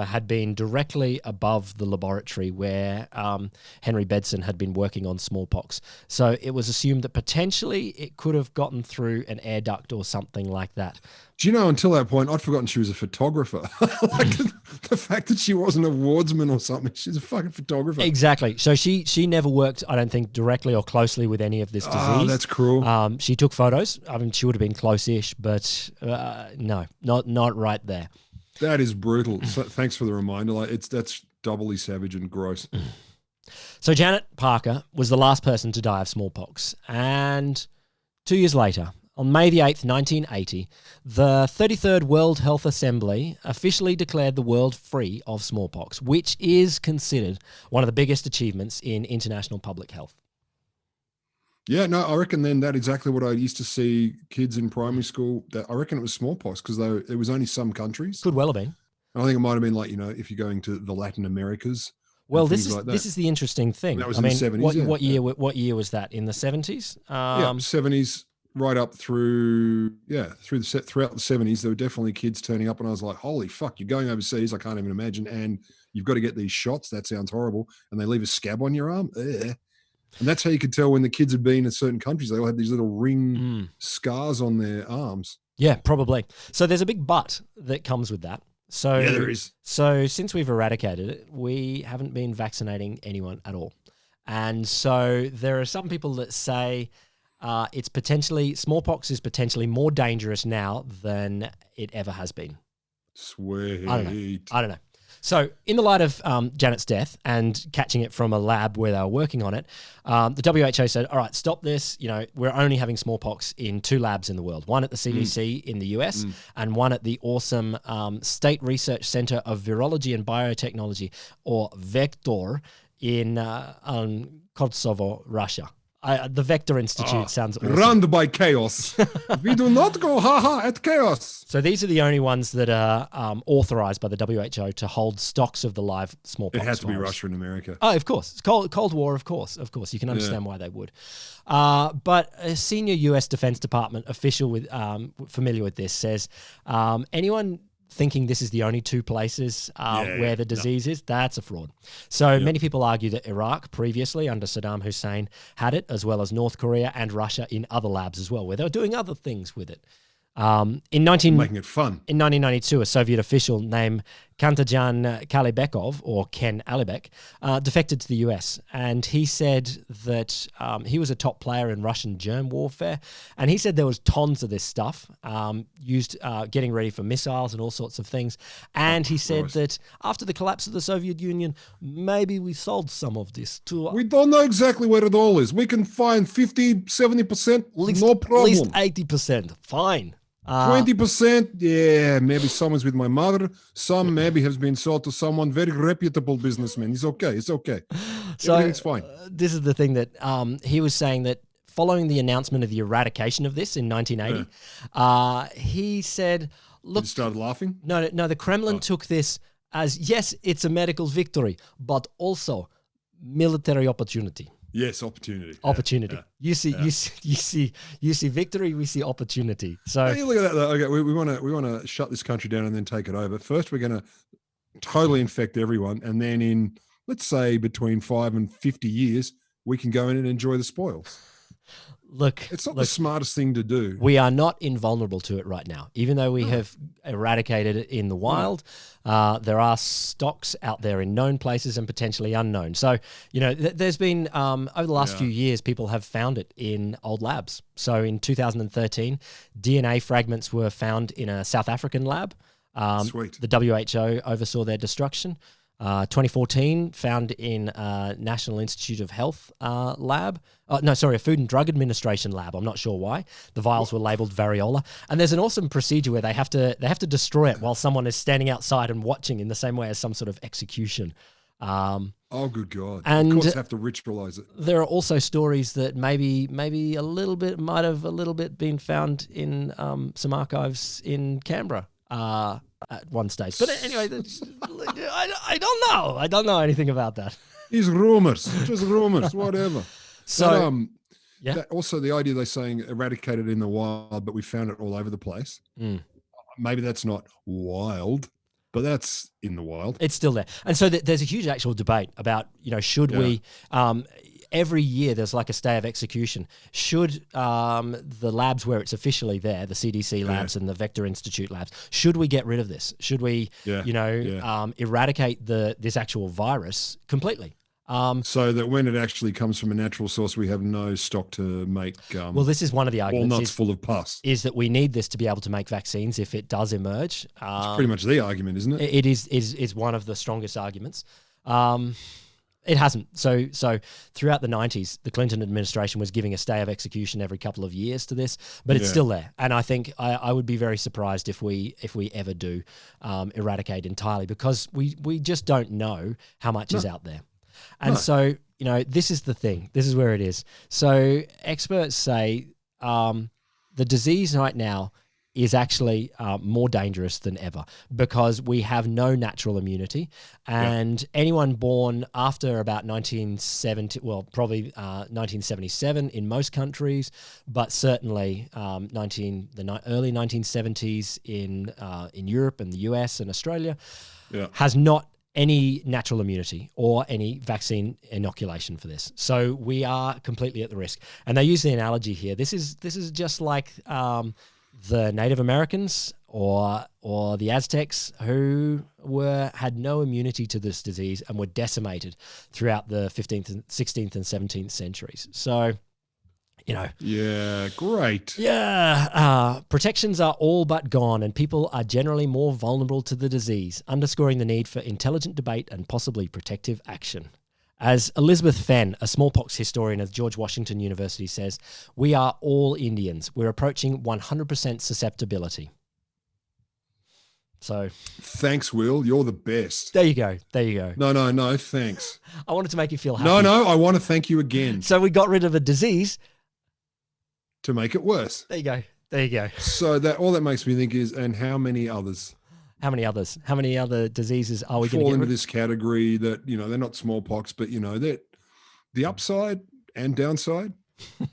Speaker 1: had been directly above the laboratory where Henry Bedson had been working on smallpox. So it was assumed that potentially it could have gotten through an air duct or something like that.
Speaker 2: Do you know, until that point, I'd forgotten she was a photographer. Like the fact that she wasn't a wardsman or something, she's a fucking photographer.
Speaker 1: Exactly. So she never worked, I don't think, directly or closely with any of this disease.
Speaker 2: Oh, that's cruel.
Speaker 1: She took photos. I mean, she would have been close-ish, but no, not right there.
Speaker 2: That is brutal. So, thanks for the reminder. That's doubly savage and gross.
Speaker 1: So Janet Parker was the last person to die of smallpox, and 2 years later, on May the 8th, 1980, the 33rd World Health Assembly officially declared the world free of smallpox, which is considered one of the biggest achievements in international public health.
Speaker 2: Yeah, no, I reckon then that exactly what I used to see kids in primary school. I reckon it was smallpox because it was only some countries.
Speaker 1: Could well have been.
Speaker 2: I think it might have been like, if you're going to the Latin Americas
Speaker 1: Well, this is the interesting thing.
Speaker 2: That was in the 70s.
Speaker 1: What year was that? In the 70s?
Speaker 2: 70s, right up throughout the 70s. There were definitely kids turning up, and I was like, "Holy fuck, you're going overseas? I can't even imagine." And you've got to get these shots. That sounds horrible. And they leave a scab on your arm. And that's how you could tell when the kids had been in certain countries. They all had these little ring scars on their arms.
Speaker 1: Yeah, probably. So there's a big but that comes with that. So
Speaker 2: yeah, there is.
Speaker 1: So since we've eradicated it, we haven't been vaccinating anyone at all. And so there are some people that say smallpox is potentially more dangerous now than it ever has been.
Speaker 2: Sweet.
Speaker 1: I don't know. So in the light of Janet's death and catching it from a lab where they were working on it, the WHO said, all right, stop this. You know, we're only having smallpox in 2 labs in the world, one at the CDC in the US and one at the awesome State Research Center of Virology and Biotechnology, or Vector, in Kosovo, Russia. The Vector Institute sounds awesome.
Speaker 2: Run by chaos. We do not go at chaos.
Speaker 1: So these are the only ones that are authorized by the WHO to hold stocks of the live smallpox.
Speaker 2: It has to be
Speaker 1: virus.
Speaker 2: Russia and America.
Speaker 1: Oh, of course. It's Cold War, of course. Of course. You can understand why they would. But a senior US Defense Department official with familiar with this says, anyone thinking this is the only 2 places where the disease is, that's a fraud. So many people argue that Iraq previously under Saddam Hussein had it, as well as North Korea and Russia in other labs as well, where they were doing other things with it.
Speaker 2: Making it fun.
Speaker 1: In 1992, a Soviet official named Kantajan Kalibekov, or Ken Alibek, defected to the US. And he said that he was a top player in Russian germ warfare. And he said there was tons of this stuff used getting ready for missiles and all sorts of things. And he said that after the collapse of the Soviet Union, maybe we sold some of this to...
Speaker 2: We don't know exactly where it all is. We can find 50, 70%, no problem.
Speaker 1: At least 80%, fine.
Speaker 2: 20%, yeah, maybe someone's with my mother. Some maybe has been sold to someone very reputable businessman. It's okay. So everything's fine.
Speaker 1: This is the thing that he was saying, that following the announcement of the eradication of this in 1980, he said, "Look."
Speaker 2: You started laughing?
Speaker 1: No. The Kremlin took this as, yes, it's a medical victory, but also military opportunity.
Speaker 2: Yes, opportunity.
Speaker 1: Opportunity. You see victory. We see opportunity. So
Speaker 2: hey, look at that. Though. Okay, we want to shut this country down and then take it over. First, we're going to totally infect everyone, and then in, let's say, between 5 and 50 years, we can go in and enjoy the spoils.
Speaker 1: Look,
Speaker 2: it's not the smartest thing to do.
Speaker 1: We are not invulnerable to it right now, even though we have eradicated it in the wild. There are stocks out there in known places and potentially unknown. So, you know, there's been, over the last few years, people have found it in old labs. So in 2013, DNA fragments were found in a South African lab.
Speaker 2: Sweet.
Speaker 1: The WHO oversaw their destruction. 2014, found in National Institute of Health lab. A Food and Drug Administration lab. I'm not sure why. The vials were labeled variola. And there's an awesome procedure where they have to destroy it while someone is standing outside and watching, in the same way as some sort of execution.
Speaker 2: Oh, good God.
Speaker 1: And
Speaker 2: of course, have to ritualize it.
Speaker 1: There are also stories that maybe might have been found in some archives in Canberra. At one stage. But anyway, I don't know. I don't know anything about that.
Speaker 2: These rumors, just rumors, whatever.
Speaker 1: So,
Speaker 2: also the idea they're saying eradicated in the wild, but we found it all over the place. Maybe that's not wild, but that's in the wild.
Speaker 1: It's still there. And so there's a huge actual debate about, you know, should we... every year there's like a stay of execution. Should the labs where it's officially there, the CDC labs and the Vector Institute labs, should we get rid of this? Should we, eradicate this actual virus completely?
Speaker 2: So that when it actually comes from a natural source, we have no stock to make.
Speaker 1: Well, this is one of the arguments.
Speaker 2: Walnuts full of pus.
Speaker 1: Is that we need this to be able to make vaccines if it does emerge.
Speaker 2: It's pretty much the argument, isn't it?
Speaker 1: It is one of the strongest arguments. It hasn't. So throughout the 90s, the Clinton administration was giving a stay of execution every couple of years to this, but it's still there. And I think I would be very surprised if we ever do eradicate entirely, because we just don't know how much is out there. And so, you know, this is the thing. This is where it is. So experts say the disease right now is actually more dangerous than ever because we have no natural immunity, and anyone born after about 1970, well, probably 1977 in most countries, but certainly early 1970s in Europe and the US and Australia, has not any natural immunity or any vaccine inoculation for this. So we are completely at the risk. And they use the analogy here. This is just like the Native Americans or the Aztecs who had no immunity to this disease and were decimated throughout the 15th and 16th and 17th centuries. So,
Speaker 2: Yeah, great.
Speaker 1: Yeah. Protections are all but gone, and people are generally more vulnerable to the disease, underscoring the need for intelligent debate and possibly protective action. As Elizabeth Fenn, a smallpox historian at George Washington University, says, "We are all Indians. We're approaching 100% susceptibility." So,
Speaker 2: thanks, Will. You're the best.
Speaker 1: There you go.
Speaker 2: No, thanks.
Speaker 1: I wanted to make you feel happy.
Speaker 2: No, I want to thank you again.
Speaker 1: So we got rid of a disease
Speaker 2: to make it worse.
Speaker 1: There you go.
Speaker 2: So all that makes me think is, and how many others?
Speaker 1: How many other diseases are we going to
Speaker 2: fall
Speaker 1: get
Speaker 2: into this category that, they're not smallpox, but they're the upside and downside.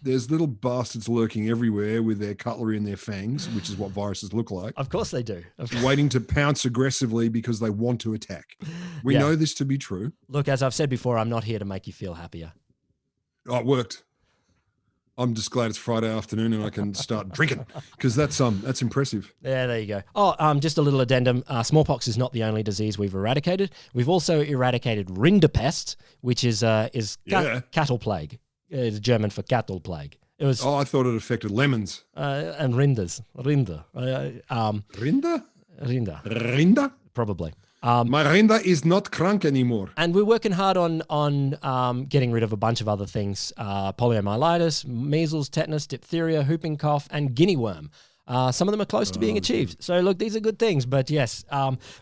Speaker 2: There's little bastards lurking everywhere with their cutlery and their fangs, which is what viruses look like.
Speaker 1: Of course they do.
Speaker 2: Waiting to pounce aggressively because they want to attack. We know this to be true.
Speaker 1: Look, as I've said before, I'm not here to make you feel happier.
Speaker 2: Oh, it worked. I'm just glad it's Friday afternoon and I can start drinking because that's impressive.
Speaker 1: Yeah, there you go. Oh, just a little addendum. Smallpox is not the only disease we've eradicated. We've also eradicated Rinderpest, which is cattle plague. It's German for cattle plague. It was.
Speaker 2: Oh, I thought it affected lemons.
Speaker 1: And Rinder.
Speaker 2: Rinder?
Speaker 1: Probably.
Speaker 2: My Rinder is not crank anymore.
Speaker 1: And we're working hard on getting rid of a bunch of other things: poliomyelitis, measles, tetanus, diphtheria, whooping cough, and guinea worm. Some of them are close to being achieved. So look, these are good things. But yes,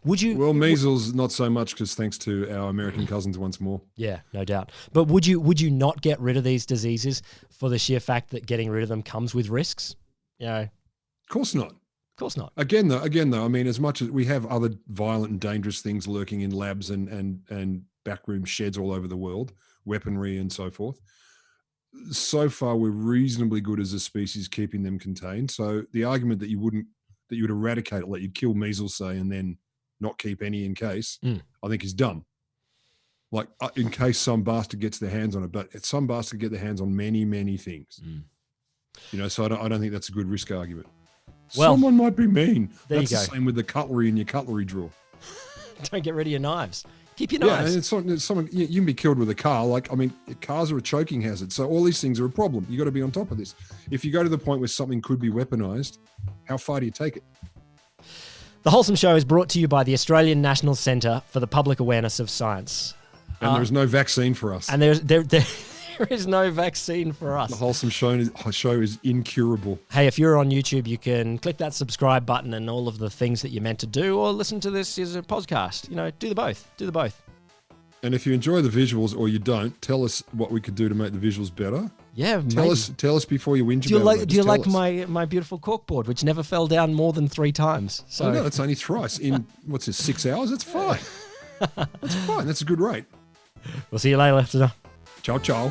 Speaker 1: would you?
Speaker 2: Well, measles not so much because thanks to our American cousins once more.
Speaker 1: Yeah, no doubt. But would you not get rid of these diseases for the sheer fact that getting rid of them comes with risks?
Speaker 2: Of course not.
Speaker 1: Of course not.
Speaker 2: Again though, I mean, as much as we have other violent and dangerous things lurking in labs and backroom sheds all over the world, weaponry and so forth, so far we're reasonably good as a species keeping them contained. So the argument that you would eradicate it, like you'd kill measles, say, and then not keep any in case, I think is dumb. Like in case some bastard gets their hands on it, but some bastard get their hands on many, many things. So I don't think that's a good risk argument. Well, someone might be mean. That's the same with the cutlery in your cutlery drawer.
Speaker 1: Don't get rid of your knives. Keep your knives.
Speaker 2: Yeah, and it's someone you can be killed with a car. Like, I mean, cars are a choking hazard. So all these things are a problem. You got to be on top of this. If you go to the point where something could be weaponized, how far do you take it?
Speaker 1: The Wholesome Show is brought to you by the Australian National Centre for the Public Awareness of Science.
Speaker 2: And there's no vaccine for us.
Speaker 1: And there is no vaccine for us.
Speaker 2: The Wholesome Show is incurable.
Speaker 1: Hey, if you're on YouTube, you can click that subscribe button and all of the things that you're meant to do, or listen to this as a podcast. Do the both. Do the both.
Speaker 2: And if you enjoy the visuals or you don't, tell us what we could do to make the visuals better.
Speaker 1: Yeah,
Speaker 2: tell us before you whinge about it.
Speaker 1: Do you like my beautiful corkboard, which never fell down more than 3 times? So
Speaker 2: no, it's only thrice in 6 hours. That's fine. That's fine. That's a good rate.
Speaker 1: We'll see you later.
Speaker 2: Ciao, ciao.